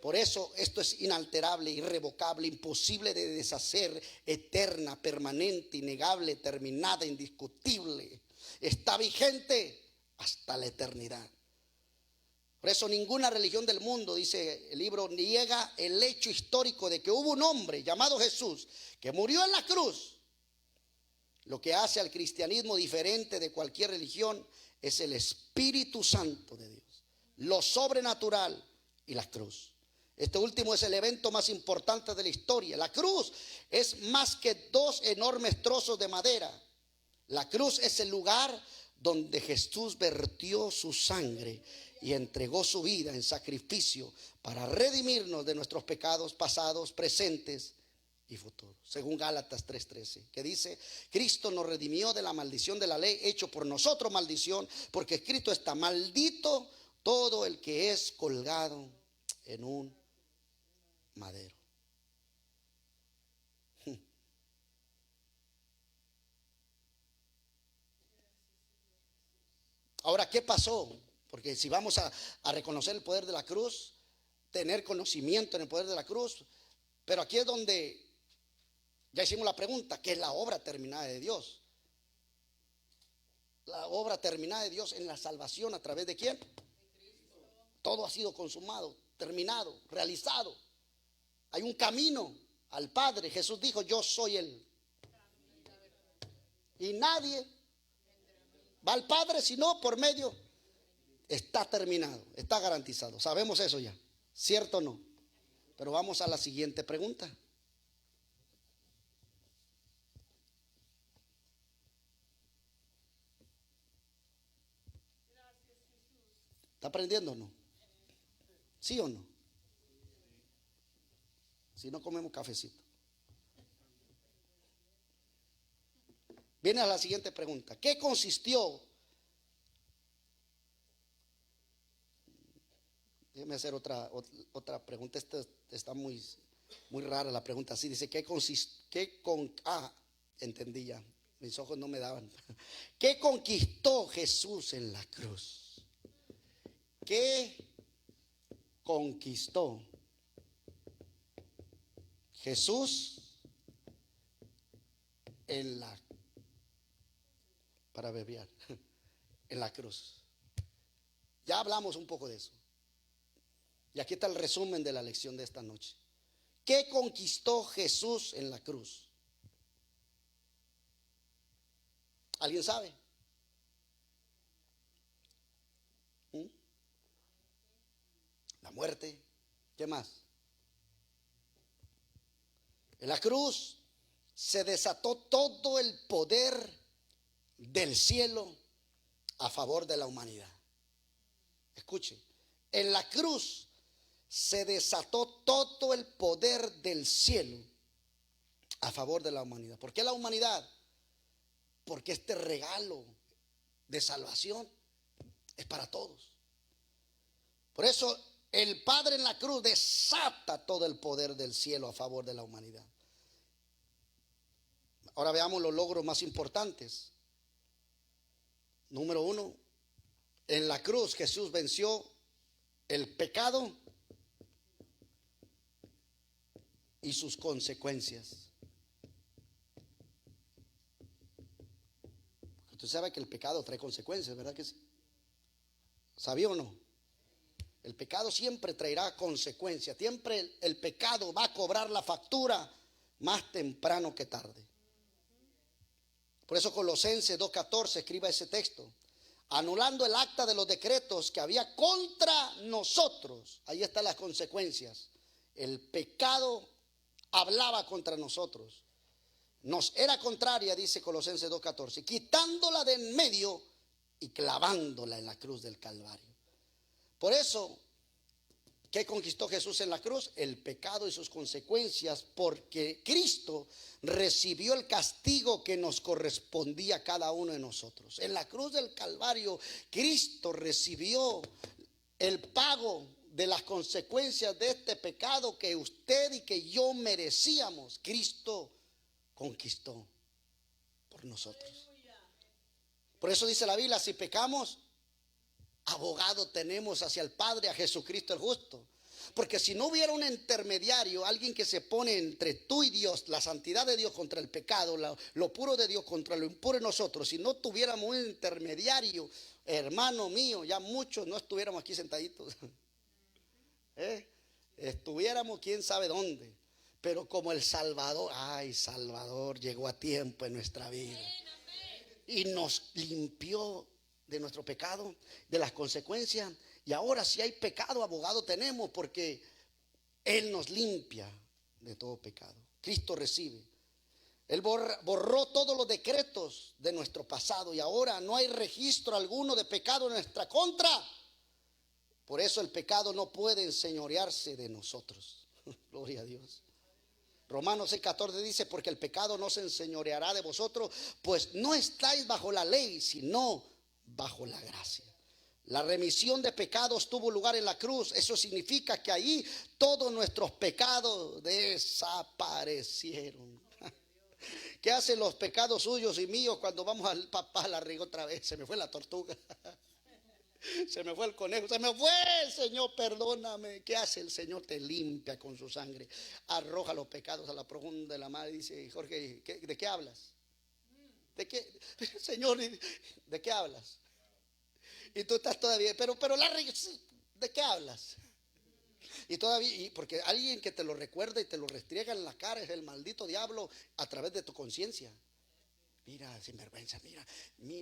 Por eso esto es inalterable, irrevocable, imposible de deshacer, eterna, permanente, innegable, terminada, indiscutible. Está vigente hasta la eternidad. Por eso ninguna religión del mundo, dice el libro, niega el hecho histórico de que hubo un hombre llamado Jesús que murió en la cruz. Lo que hace al cristianismo diferente de cualquier religión es el Espíritu Santo de Dios, lo sobrenatural y la cruz. Este último es el evento más importante de la historia. La cruz es más que dos enormes trozos de madera. La cruz es el lugar donde Jesús vertió su sangre y entregó su vida en sacrificio para redimirnos de nuestros pecados pasados, presentes y futuros. Según Gálatas 3:13, que dice: Cristo nos redimió de la maldición de la ley, hecho por nosotros maldición, porque escrito está: maldito todo el que es colgado en un madero. Ahora, ¿qué pasó? Porque si vamos a reconocer el poder de la cruz, tener conocimiento en el poder de la cruz, pero aquí es donde ya hicimos la pregunta: ¿qué es la obra terminada de Dios? La obra terminada de Dios en la salvación, ¿a través de quién? Todo ha sido consumado, terminado, realizado. Hay un camino al Padre. Jesús dijo: yo soy Él, y nadie va al Padre sino por medio. Está terminado, está garantizado. Sabemos eso ya, ¿cierto o no? Pero vamos a la siguiente pregunta. ¿Está aprendiendo o no? ¿Sí o no? Si no, comemos cafecito. Viene a la siguiente pregunta. ¿Qué consistió? Déjeme hacer otra pregunta. Esta está muy rara la pregunta. Así dice: entendí ya. Mis ojos no me daban. ¿Qué conquistó Jesús en la cruz? ¿Qué conquistó Jesús en la en la cruz? Ya hablamos un poco de eso. Y aquí está el resumen de la lección de esta noche. ¿Qué conquistó Jesús en la cruz? ¿Alguien sabe? La muerte. ¿Qué más? En la cruz se desató todo el poder del cielo a favor de la humanidad. Escuche, en la cruz se desató todo el poder del cielo a favor de la humanidad. ¿Por qué la humanidad? Porque este regalo de salvación es para todos. Por eso el Padre en la cruz desata todo el poder del cielo a favor de la humanidad. Ahora veamos los logros más importantes. Número 1, en la cruz Jesús venció el pecado y sus consecuencias. Usted sabe que el pecado trae consecuencias, ¿verdad que sí? ¿Sabía o no? El pecado siempre traerá consecuencias. Siempre el pecado va a cobrar la factura más temprano que tarde. Por eso Colosenses 2:14 escriba ese texto: anulando el acta de los decretos que había contra nosotros. Ahí están las consecuencias. El pecado hablaba contra nosotros, nos era contraria, dice Colosenses 2:14, quitándola de en medio y clavándola en la cruz del Calvario. Por eso, ¿qué conquistó Jesús en la cruz? El pecado y sus consecuencias, porque Cristo recibió el castigo que nos correspondía a cada uno de nosotros. En la cruz del Calvario, Cristo recibió el pago de las consecuencias de este pecado que usted y que yo merecíamos. Cristo conquistó por nosotros. Por eso dice la Biblia: si pecamos, abogado tenemos hacia el Padre, a Jesucristo el justo. Porque si no hubiera un intermediario, alguien que se pone entre tú y Dios, la santidad de Dios contra el pecado, lo puro de Dios contra lo impuro en nosotros, si no tuviéramos un intermediario, hermano mío, ya muchos no estuviéramos aquí sentaditos. Estuviéramos quién sabe dónde. Pero como el Salvador, ay, Salvador llegó a tiempo en nuestra vida y nos limpió de nuestro pecado, de las consecuencias. Y ahora si hay pecado, abogado tenemos, porque Él nos limpia de todo pecado. Cristo recibe. Él borró todos los decretos de nuestro pasado y ahora no hay registro alguno de pecado en nuestra contra. Por eso el pecado no puede enseñorearse de nosotros. Gloria a Dios. Romanos 6:14 dice: porque el pecado no se enseñoreará de vosotros, pues no estáis bajo la ley, sino bajo la gracia. La remisión de pecados tuvo lugar en la cruz. Eso significa que ahí todos nuestros pecados desaparecieron. ¿Qué hacen los pecados suyos y míos cuando vamos al papá? La riego otra vez, se me fue la tortuga. Se me fue el conejo, se me fue, Señor, perdóname. ¿Qué hace el Señor? Te limpia con su sangre, arroja los pecados a la profunda de la mar. Dice: Jorge, ¿de qué hablas? ¿De qué, Señor? ¿De qué hablas? Y tú estás todavía, pero ¿de qué hablas? Y todavía, porque alguien que te lo recuerda y te lo restriega en la cara es el maldito diablo a través de tu conciencia. Mira, sinvergüenza, mira,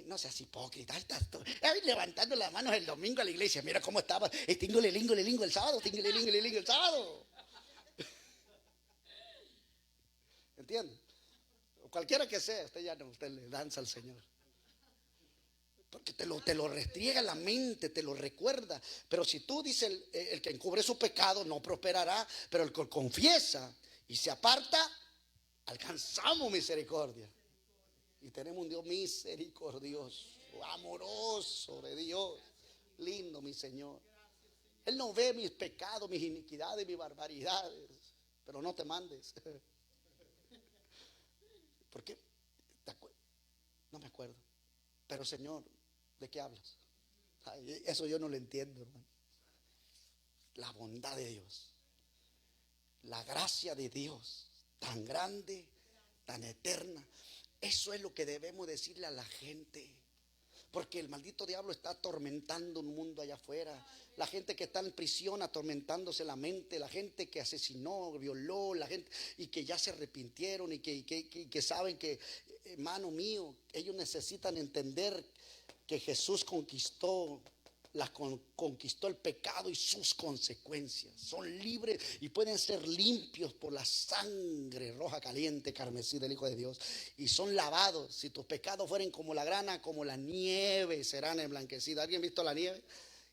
no seas hipócrita. Estás levantando las manos el domingo a la iglesia. Mira cómo estaba. Tíngole, lingo el sábado. Tíngole, lingo el sábado. ¿Entienden? Cualquiera que sea, usted le danza al Señor. Porque te lo restriega la mente, te lo recuerda. Pero si tú dices, el que encubre su pecado no prosperará, pero el que confiesa y se aparta, alcanzamos misericordia. Y tenemos un Dios misericordioso, amoroso de Dios, lindo mi Señor. Él no ve mis pecados, mis iniquidades, mis barbaridades, pero no te mandes. ¿Por qué? No me acuerdo. Pero Señor, ¿de qué hablas? Ay, eso yo no lo entiendo, hermano. La bondad de Dios, la gracia de Dios, tan grande, tan eterna. Eso es lo que debemos decirle a la gente. Porque el maldito diablo está atormentando un mundo allá afuera. La gente que está en prisión atormentándose la mente. La gente que asesinó, violó, la gente y que ya se arrepintieron y que saben que, hermano mío, ellos necesitan entender que Jesús conquistó el pecado y sus consecuencias. Son libres y pueden ser limpios por la sangre roja, caliente, carmesí del Hijo de Dios. Y son lavados. Si tus pecados fueren como la grana, como la nieve, serán emblanquecidos. ¿Alguien ha visto la nieve?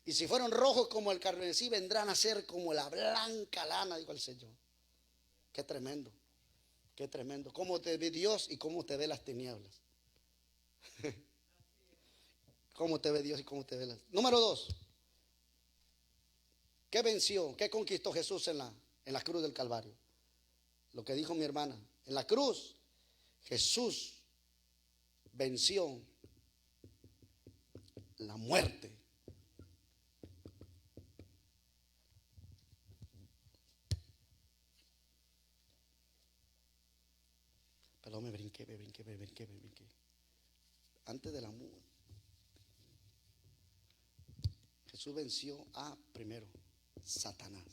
Y si fueron rojos como el carmesí, vendrán a ser como la blanca lana, dijo el Señor. Qué tremendo, qué tremendo. Cómo te ve Dios y cómo te ve las tinieblas. Cómo te ve Dios y cómo te ve las. Número 2. ¿Qué venció? ¿Qué conquistó Jesús en la cruz del Calvario? Lo que dijo mi hermana. En la cruz Jesús venció la muerte. Perdón, me brinqué. Antes de la muerte, Jesús venció a, primero, Satanás.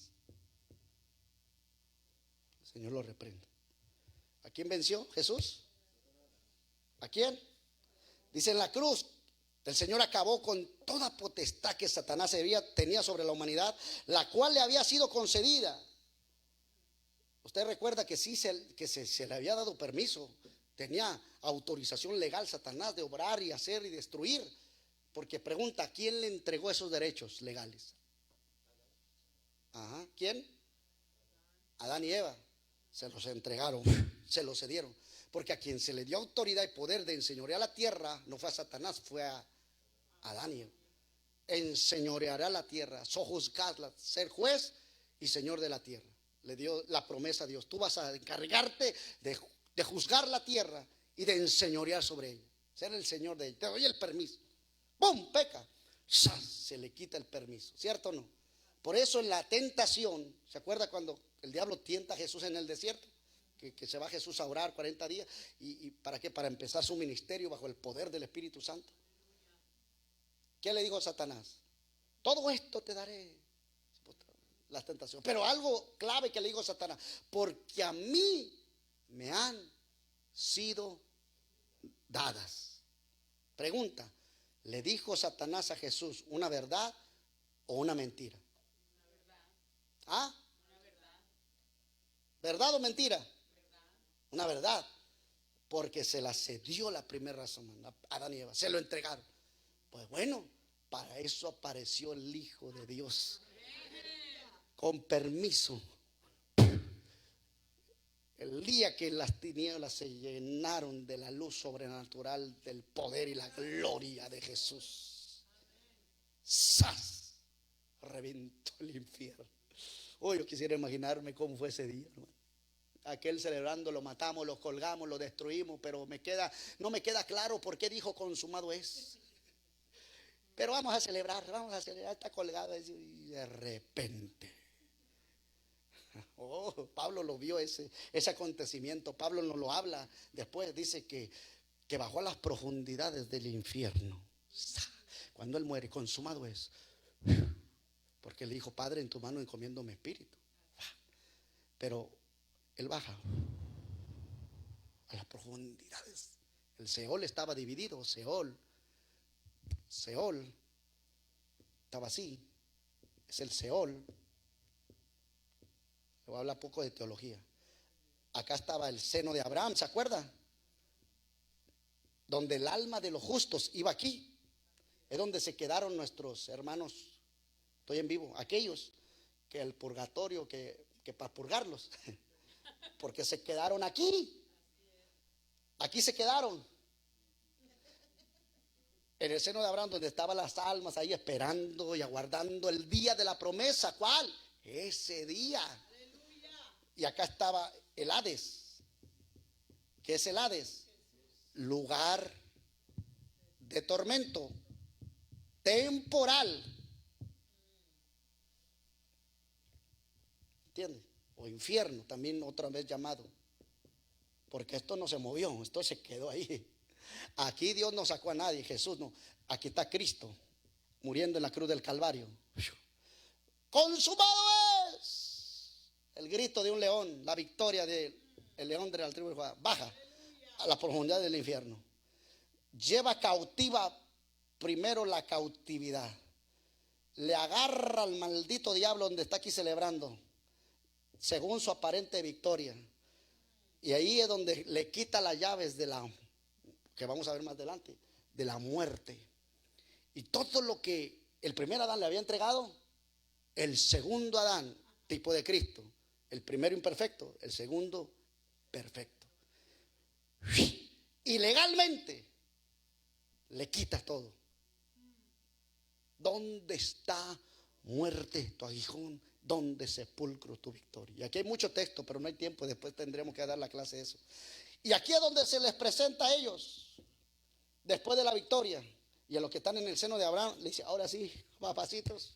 El Señor lo reprende. ¿A quién venció Jesús? ¿A quién? Dice: en la cruz el Señor acabó con toda potestad que Satanás tenía sobre la humanidad, la cual le había sido concedida. Usted recuerda que sí se le había dado permiso, tenía autorización legal Satanás de obrar y hacer y destruir. Porque pregunta: ¿quién le entregó esos derechos legales? Ajá, ¿quién? Adán y Eva. Se los entregaron, se los cedieron. Porque a quien se le dio autoridad y poder de enseñorear la tierra no fue a Satanás, fue a Adán y Eva. Enseñoreará la tierra, sojuzgarla, ser juez y señor de la tierra. Le dio la promesa a Dios: tú vas a encargarte de juzgar la tierra y de enseñorear sobre ella, ser el señor de ella. Te doy el permiso. ¡Pum! Peca. Se le quita el permiso, ¿cierto o no? Por eso en la tentación, ¿se acuerda cuando el diablo tienta a Jesús en el desierto? Que se va Jesús a orar 40 días. ¿Y para qué? Para empezar su ministerio bajo el poder del Espíritu Santo. ¿Qué le dijo a Satanás? Todo esto te daré, las tentaciones. Pero algo clave que le dijo Satanás: porque a mí me han sido dadas. Pregunta: ¿le dijo Satanás a Jesús una verdad o una mentira? ¿Ah? ¿Verdad o mentira? Una verdad. Porque se la cedió la primera razón a Adán y Eva, se lo entregaron. Pues bueno, para eso apareció el Hijo de Dios, con permiso. El día que las tinieblas se llenaron de la luz sobrenatural, del poder y la gloria de Jesús, ¡zas!, reventó el infierno. Oh, yo quisiera imaginarme cómo fue ese día, hermano. Aquel celebrando, lo matamos, lo colgamos, lo destruimos, pero no me queda claro por qué dijo consumado es. Pero vamos a celebrar, está colgado y de repente. Oh, Pablo lo vio ese acontecimiento. Pablo nos lo habla después, dice que bajó a las profundidades del infierno. Cuando él muere, consumado es. Porque le dijo: Padre, en tu mano encomiendo mi espíritu. Pero él baja a las profundidades. El Seol estaba dividido. Seol estaba así. Es el Seol. Le voy a hablar poco de teología. Acá estaba el seno de Abraham, ¿se acuerda? Donde el alma de los justos iba aquí. Es donde se quedaron nuestros hermanos. Estoy en vivo. Aquellos que el purgatorio, que para purgarlos, porque se quedaron aquí. Aquí se quedaron. En el seno de Abraham, donde estaban las almas ahí esperando y aguardando el día de la promesa. ¿Cuál? Ese día. Y acá estaba el Hades. ¿Qué es el Hades? Lugar de tormento temporal. ¿Entiendes? O infierno, también otra vez llamado. Porque esto no se movió, esto se quedó ahí. Aquí Dios no sacó a nadie, Jesús no. Aquí está Cristo muriendo en la cruz del Calvario. ¡Consumado es! El grito de un león, la victoria del león de la tribu de Judá. Baja a la profundidad del infierno. Lleva cautiva primero la cautividad. Le agarra al maldito diablo donde está aquí celebrando, según su aparente victoria. Y ahí es donde le quita las llaves de la, que vamos a ver más adelante, de la muerte. Y todo lo que el primer Adán le había entregado, el segundo Adán, tipo de Cristo, el primero imperfecto, el segundo perfecto. Y legalmente le quita todo. ¿Dónde está, muerte, tu aguijón? ¿Dónde, sepulcro, tu victoria? Y aquí hay mucho texto, pero no hay tiempo. Después tendremos que dar la clase de eso. Y aquí es donde se les presenta a ellos, después de la victoria. Y a los que están en el seno de Abraham, le dice: ahora sí, papacitos.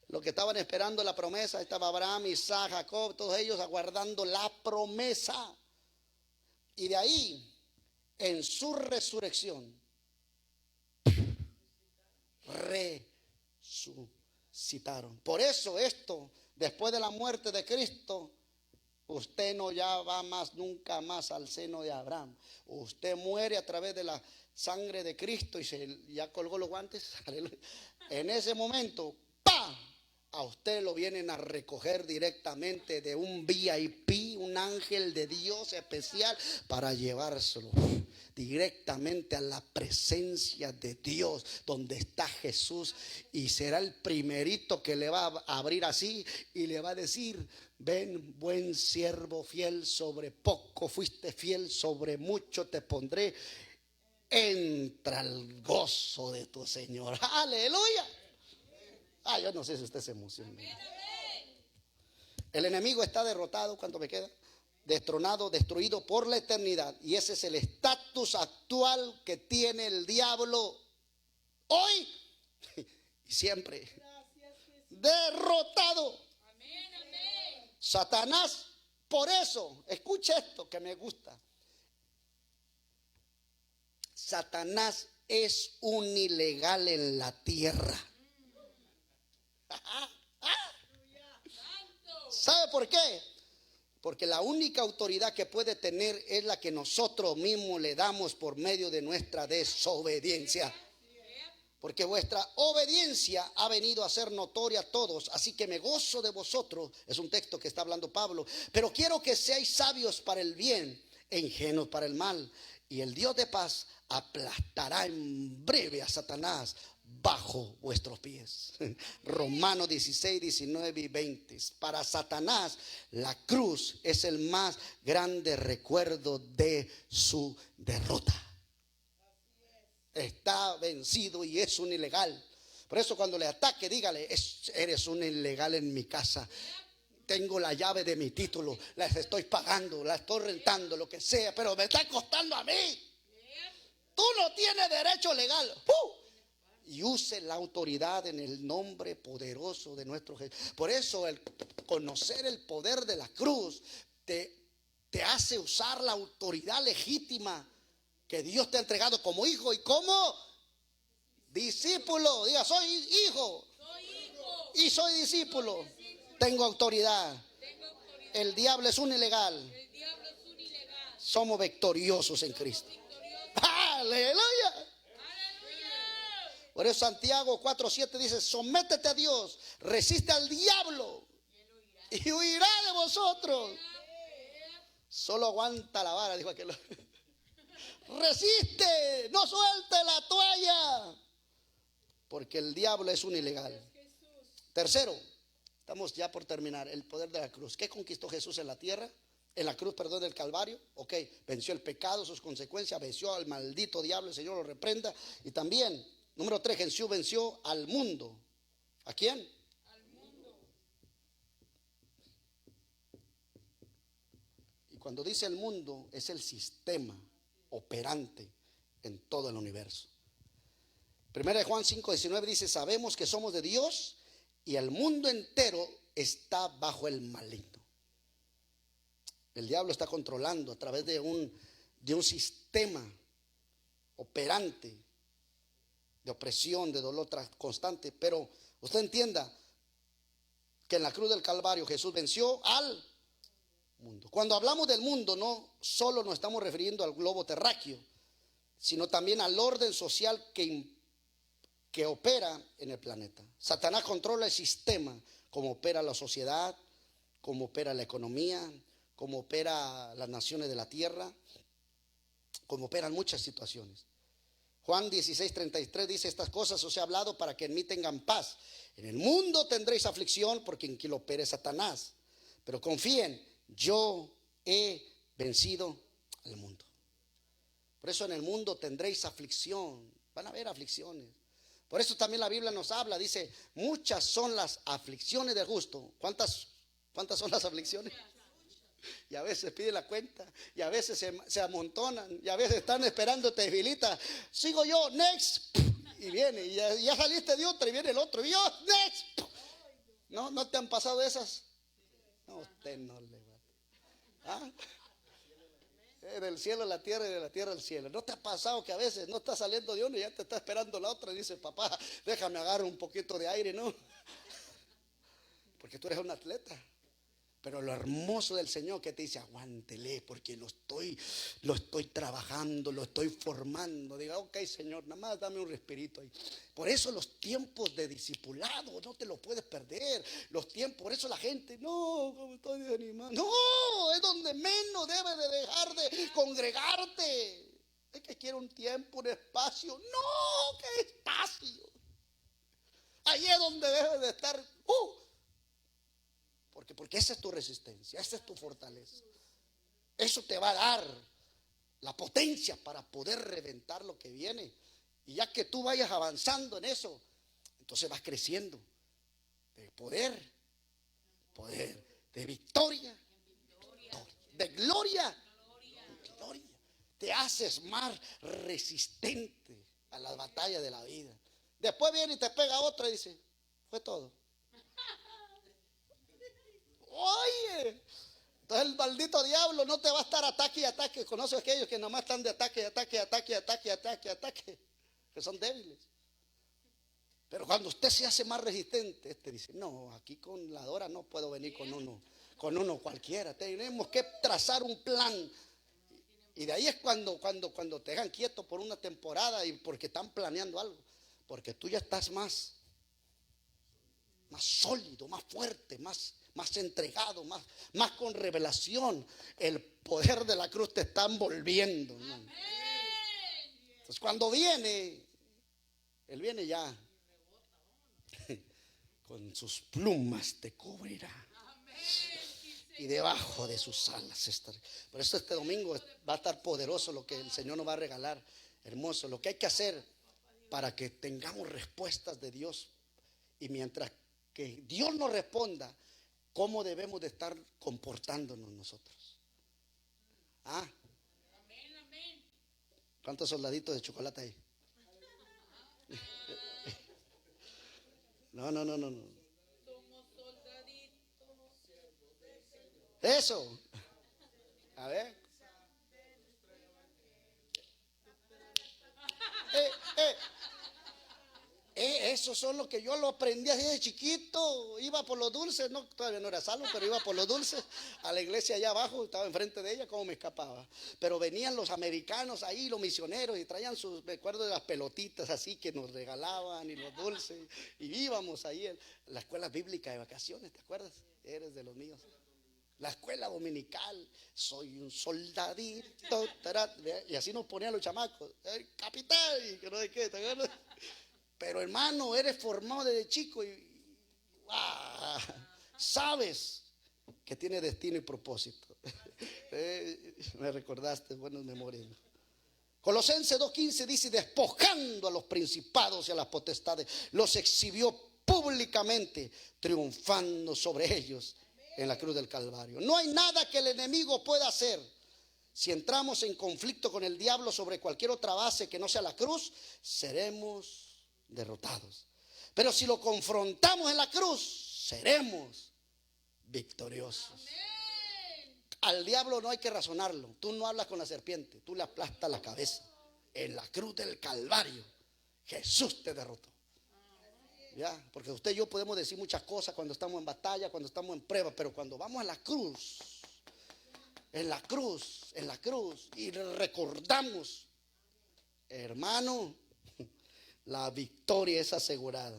Los que estaban esperando la promesa, estaba Abraham, Isaac, Jacob, todos ellos aguardando la promesa. Y de ahí, en su resurrección, resucitaron. Por eso esto, después de la muerte de Cristo, usted no ya va más, nunca más al seno de Abraham. Usted muere a través de la sangre de Cristo y ya colgó los guantes. En ese momento, ¡pam!, a usted lo vienen a recoger directamente de un VIP, un ángel de Dios especial, para llevárselo directamente a la presencia de Dios, donde está Jesús, y será el primerito que le va a abrir así y le va a decir: ven, buen siervo fiel, sobre poco fuiste fiel, sobre mucho te pondré, entra al gozo de tu Señor. Aleluya. Yo no sé si usted se emociona. El enemigo está derrotado. ¿Cuánto me queda? Destronado, destruido por la eternidad. Y ese es el estatus actual que tiene el diablo hoy y siempre. derrotado. Satanás, por eso, escucha esto que me gusta. Satanás es un ilegal en la tierra. ¿Sabe por qué? Porque la única autoridad que puede tener es la que nosotros mismos le damos por medio de nuestra desobediencia. Porque vuestra obediencia ha venido a ser notoria a todos. Así que me gozo de vosotros. Es un texto que está hablando Pablo. Pero quiero que seáis sabios para el bien e ingenuos para el mal. Y el Dios de paz aplastará en breve a Satanás bajo vuestros pies. Romanos 16, 19 y 20. Para Satanás la cruz es el más grande recuerdo de su derrota. Está vencido y es un ilegal. Por eso cuando le ataque, dígale: eres un ilegal en mi casa. Tengo la llave de mi título, las estoy pagando, la estoy rentando, lo que sea, pero me está costando a mí. Tú no tienes derecho legal. Y use la autoridad en el nombre poderoso de nuestro Jesús. Por eso el conocer el poder de la cruz te hace usar la autoridad legítima que Dios te ha entregado como hijo y como discípulo. Diga: soy hijo y soy discípulo. Tengo autoridad. El diablo es un ilegal. Somos victoriosos en Cristo. Aleluya. Por eso Santiago 4:7 dice: sométete a Dios, resiste al diablo y huirá de vosotros. Solo aguanta la vara, dijo aquel. Resiste, no suelte la toalla, porque el diablo es un ilegal. Tercero, estamos ya por terminar, el poder de la cruz. ¿Qué conquistó Jesús en la tierra? En la cruz, perdón, del Calvario. Ok, venció el pecado, sus consecuencias, venció al maldito diablo, el Señor lo reprenda. Y también, número 3, Jesús venció al mundo. ¿A quién? Al mundo. Y cuando dice el mundo, es el sistema operante en todo el universo. Primera de Juan 5:19 dice: sabemos que somos de Dios y el mundo entero está bajo el maligno. El diablo está controlando a través de un sistema operante de opresión, de dolor constante. Pero usted entienda que en la cruz del Calvario Jesús venció al mundo. Cuando hablamos del mundo, no solo nos estamos refiriendo al globo terráqueo, sino también al orden social que opera en el planeta. Satanás controla el sistema, como opera la sociedad, como opera la economía, como opera las naciones de la tierra, como operan muchas situaciones. Juan 16:33 dice: estas cosas os he hablado para que en mí tengan paz. En el mundo tendréis aflicción, porque en quien lo opere Satanás. Pero confíen, yo he vencido al mundo. Por eso en el mundo tendréis aflicción. Van a haber aflicciones. Por eso también la Biblia nos habla, dice: muchas son las aflicciones del justo. ¿Cuántas son las aflicciones? Y a veces pide la cuenta, y a veces se amontonan, y a veces están esperando, te debilita. Sigo yo, next. Y viene, y ya saliste de otra, y viene el otro, y yo, next. ¿No te han pasado esas? No, usted no le va. ¿Ah? Del cielo a la tierra y de la tierra al cielo. ¿No te ha pasado que a veces no está saliendo de uno y ya te está esperando la otra? Y dice: papá, déjame agarrar un poquito de aire, ¿no? Porque tú eres un atleta. Pero lo hermoso del Señor que te dice: aguántele, porque lo estoy trabajando, lo estoy formando. Diga: ok, Señor, nada más dame un respirito ahí. Por eso los tiempos de discipulado no te los puedes perder. Los tiempos, por eso la gente: no, como estoy desanimado. No, es donde menos debes de dejar de congregarte. Es que quiero un tiempo, un espacio. No, ¿qué espacio? Ahí es donde debes de estar. Porque esa es tu resistencia, esa es tu fortaleza. Eso te va a dar la potencia para poder reventar lo que viene. Y ya que tú vayas avanzando en eso, entonces vas creciendo de poder, de victoria, de gloria. Te haces más resistente a las batallas de la vida. Después viene y te pega otra y dice: fue todo. Oye, entonces el maldito diablo no te va a estar ataque y ataque. Conoce a aquellos que nomás están de ataque, ataque, ataque, ataque, ataque, ataque, que son débiles. Pero cuando usted se hace más resistente, este dice, no, aquí con la Dora no puedo venir con uno cualquiera. Tenemos que trazar un plan. Y de ahí es cuando te dejan quieto por una temporada y porque están planeando algo. Porque tú ya estás más sólido, más fuerte, más entregado, más con revelación. El poder de la cruz te está envolviendo, ¿no? Entonces cuando viene, Él viene ya con sus plumas te cubrirá y debajo de sus alas estará. Por eso este domingo va a estar poderoso lo que el Señor nos va a regalar, hermoso. Lo que hay que hacer para que tengamos respuestas de Dios, y mientras que Dios nos responda, ¿cómo debemos de estar comportándonos nosotros? ¿Ah? ¿Cuántos soldaditos de chocolate hay? No. Eso. A ver. Eso son lo que yo lo aprendí así de chiquito. Iba por los dulces, no, todavía no era salvo, pero iba por los dulces a la iglesia allá abajo, estaba enfrente de ella, cómo me escapaba. Pero venían los americanos ahí, los misioneros, y traían sus, me acuerdo de las pelotitas así que nos regalaban y los dulces. Y íbamos ahí en la escuela bíblica de vacaciones, ¿te acuerdas? Eres de los míos. La escuela dominical, soy un soldadito, y así nos ponían los chamacos, el capitán, y que no sé qué, ¿te acuerdas? Pero hermano, eres formado desde chico y sabes que tiene destino y propósito. Me recordaste, buenas memorias. Colosenses 2:15 dice, despojando a los principados y a las potestades, los exhibió públicamente, triunfando sobre ellos en la cruz del Calvario. No hay nada que el enemigo pueda hacer. Si entramos en conflicto con el diablo sobre cualquier otra base que no sea la cruz, seremos derrotados. Pero si lo confrontamos en la cruz, seremos victoriosos. Al diablo no hay que razonarlo. Tú no hablas con la serpiente, tú le aplastas la cabeza. En la cruz del Calvario Jesús te derrotó. Ya, porque usted y yo podemos decir muchas cosas cuando estamos en batalla, cuando estamos en prueba, pero cuando vamos a la cruz, en la cruz, y recordamos, hermano, la victoria es asegurada.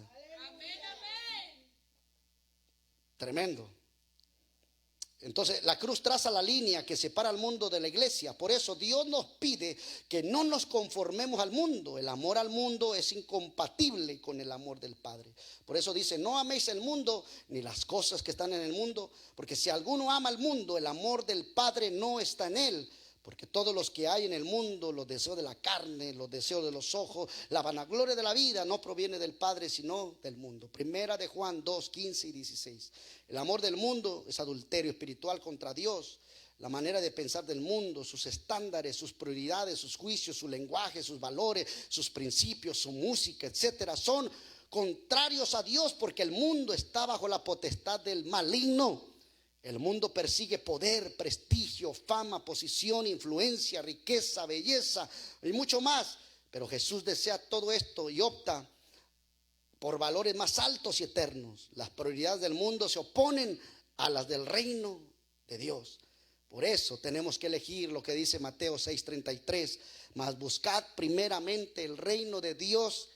Tremendo. Entonces la cruz traza la línea que separa al mundo de la iglesia. Por eso Dios nos pide que no nos conformemos al mundo. El amor al mundo es incompatible con el amor del Padre. Por eso dice, no améis el mundo ni las cosas que están en el mundo, porque si alguno ama al mundo, el amor del Padre no está en él. Porque todos los que hay en el mundo, los deseos de la carne, los deseos de los ojos, la vanagloria de la vida, no proviene del Padre, sino del mundo. Primera de Juan 2:15 y 16. El amor del mundo es adulterio espiritual contra Dios. La manera de pensar del mundo, sus estándares, sus prioridades, sus juicios, su lenguaje, sus valores, sus principios, su música, etcétera, son contrarios a Dios, porque el mundo está bajo la potestad del maligno. El mundo persigue poder, prestigio, fama, posición, influencia, riqueza, belleza y mucho más. Pero Jesús desea todo esto y opta por valores más altos y eternos. Las prioridades del mundo se oponen a las del reino de Dios. Por eso tenemos que elegir lo que dice Mateo 6:33. Mas buscad primeramente el reino de Dios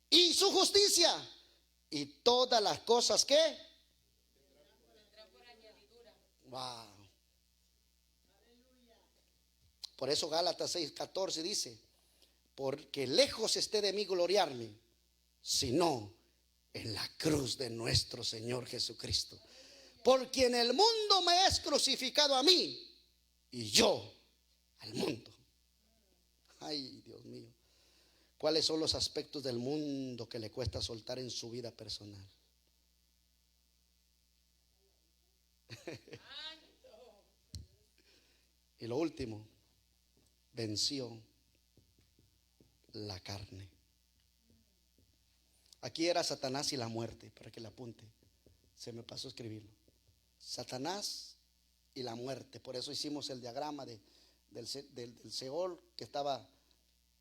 y su justicia, y todas las cosas que... Wow. Por eso Gálatas 6:14 dice, porque lejos esté de mí gloriarme, sino en la cruz de nuestro Señor Jesucristo, por quien el mundo me es crucificado a mí y yo al mundo. Ay, Dios mío, ¿cuáles son los aspectos del mundo que le cuesta soltar en su vida personal? Y lo último, venció la carne. Aquí era Satanás y la muerte, para que la apunte. Se me pasó escribirlo. Satanás y la muerte. Por eso hicimos el diagrama del Seol, que estaba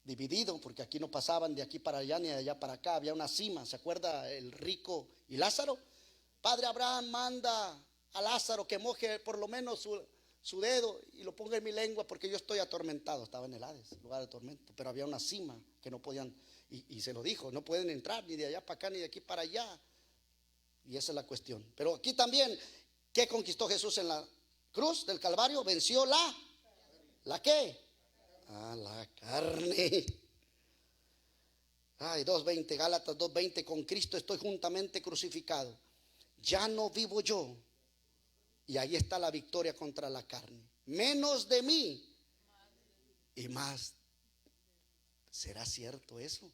dividido, porque aquí no pasaban de aquí para allá ni de allá para acá. Había una cima. ¿Se acuerda el rico y Lázaro? Padre Abraham manda a Lázaro que moje por lo menos su dedo y lo ponga en mi lengua, porque yo estoy atormentado. Estaba en el Hades, lugar de tormento, pero había una cima que no podían, y se lo dijo, no pueden entrar ni de allá para acá ni de aquí para allá. Y esa es la cuestión. Pero aquí también, ¿qué conquistó Jesús en la cruz del Calvario? Venció ¿la qué? La carne. Ay, 2:20, Gálatas 2:20, con Cristo estoy juntamente crucificado. Ya no vivo yo. Y ahí está la victoria contra la carne. Menos de mí y más. ¿Será cierto eso?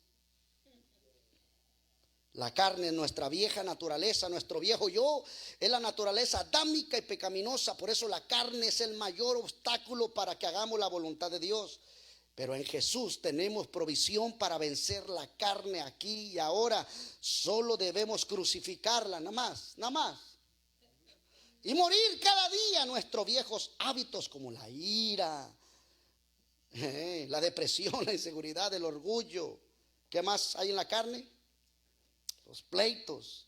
La carne es nuestra vieja naturaleza, nuestro viejo yo, es la naturaleza adámica y pecaminosa. Por eso la carne es el mayor obstáculo para que hagamos la voluntad de Dios. Pero en Jesús tenemos provisión para vencer la carne aquí y ahora. Solo debemos crucificarla, nada más. Y morir cada día nuestros viejos hábitos, como la ira, la depresión, la inseguridad, el orgullo. ¿Qué más hay en la carne? Los pleitos.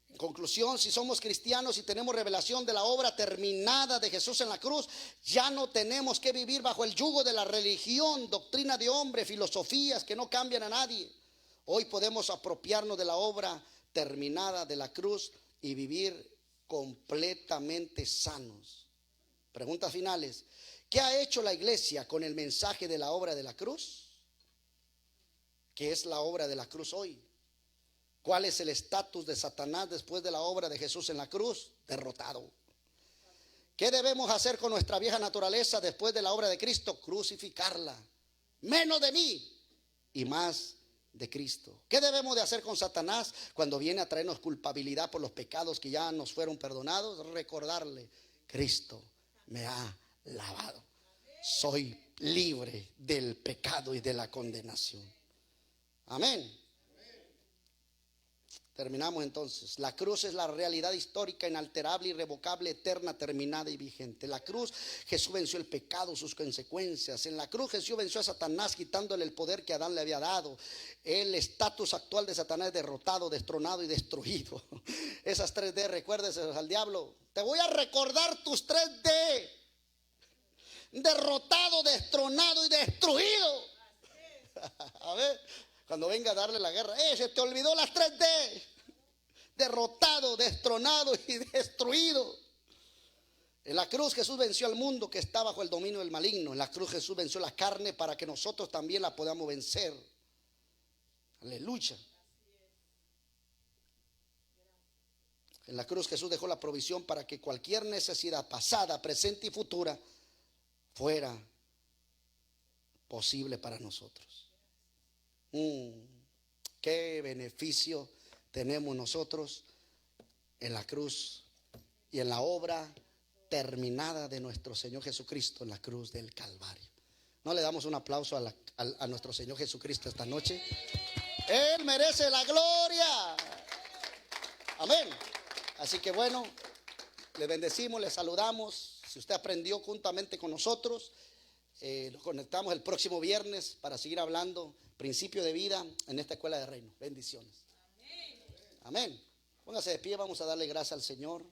En conclusión, si somos cristianos y tenemos revelación de la obra terminada de Jesús en la cruz, ya no tenemos que vivir bajo el yugo de la religión, doctrina de hombre, filosofías que no cambian a nadie. Hoy podemos apropiarnos de la obra terminada de la cruz y vivir completamente sanos. Preguntas finales. ¿Qué ha hecho la iglesia con el mensaje de la obra de la cruz? ¿Qué es la obra de la cruz hoy? ¿Cuál es el estatus de Satanás después de la obra de Jesús en la cruz? Derrotado. ¿Qué debemos hacer con nuestra vieja naturaleza después de la obra de Cristo? Crucificarla. Menos de mí y más de Cristo. ¿Qué debemos de hacer con Satanás cuando viene a traernos culpabilidad por los pecados que ya nos fueron perdonados? Recordarle: Cristo me ha lavado. Soy libre del pecado y de la condenación. Amén. Terminamos entonces. La cruz es la realidad histórica, inalterable, irrevocable, eterna, terminada y vigente. La cruz, Jesús venció el pecado, sus consecuencias. En la cruz Jesús venció a Satanás, quitándole el poder que Adán le había dado. El estatus actual de Satanás es derrotado, destronado y destruido. Esas 3D, recuérdese al diablo: te voy a recordar tus 3D. Derrotado, destronado y destruido. A ver, cuando venga a darle la guerra: se te olvidó las 3D. Derrotado, destronado y destruido. En la cruz Jesús venció al mundo que está bajo el dominio del maligno. En la cruz Jesús venció la carne para que nosotros también la podamos vencer. Aleluya. En la cruz Jesús dejó la provisión para que cualquier necesidad pasada, presente y futura fuera posible para nosotros. Qué beneficio tenemos nosotros en la cruz y en la obra terminada de nuestro Señor Jesucristo en la cruz del Calvario. ¿No le damos un aplauso a nuestro Señor Jesucristo esta noche? Él merece la gloria. Amén. Así que bueno, les bendecimos, les saludamos. Si usted aprendió juntamente con nosotros, nos conectamos el próximo viernes para seguir hablando principio de vida en esta escuela de reino. Bendiciones. Amén. Póngase de pie, vamos a darle gracias al Señor.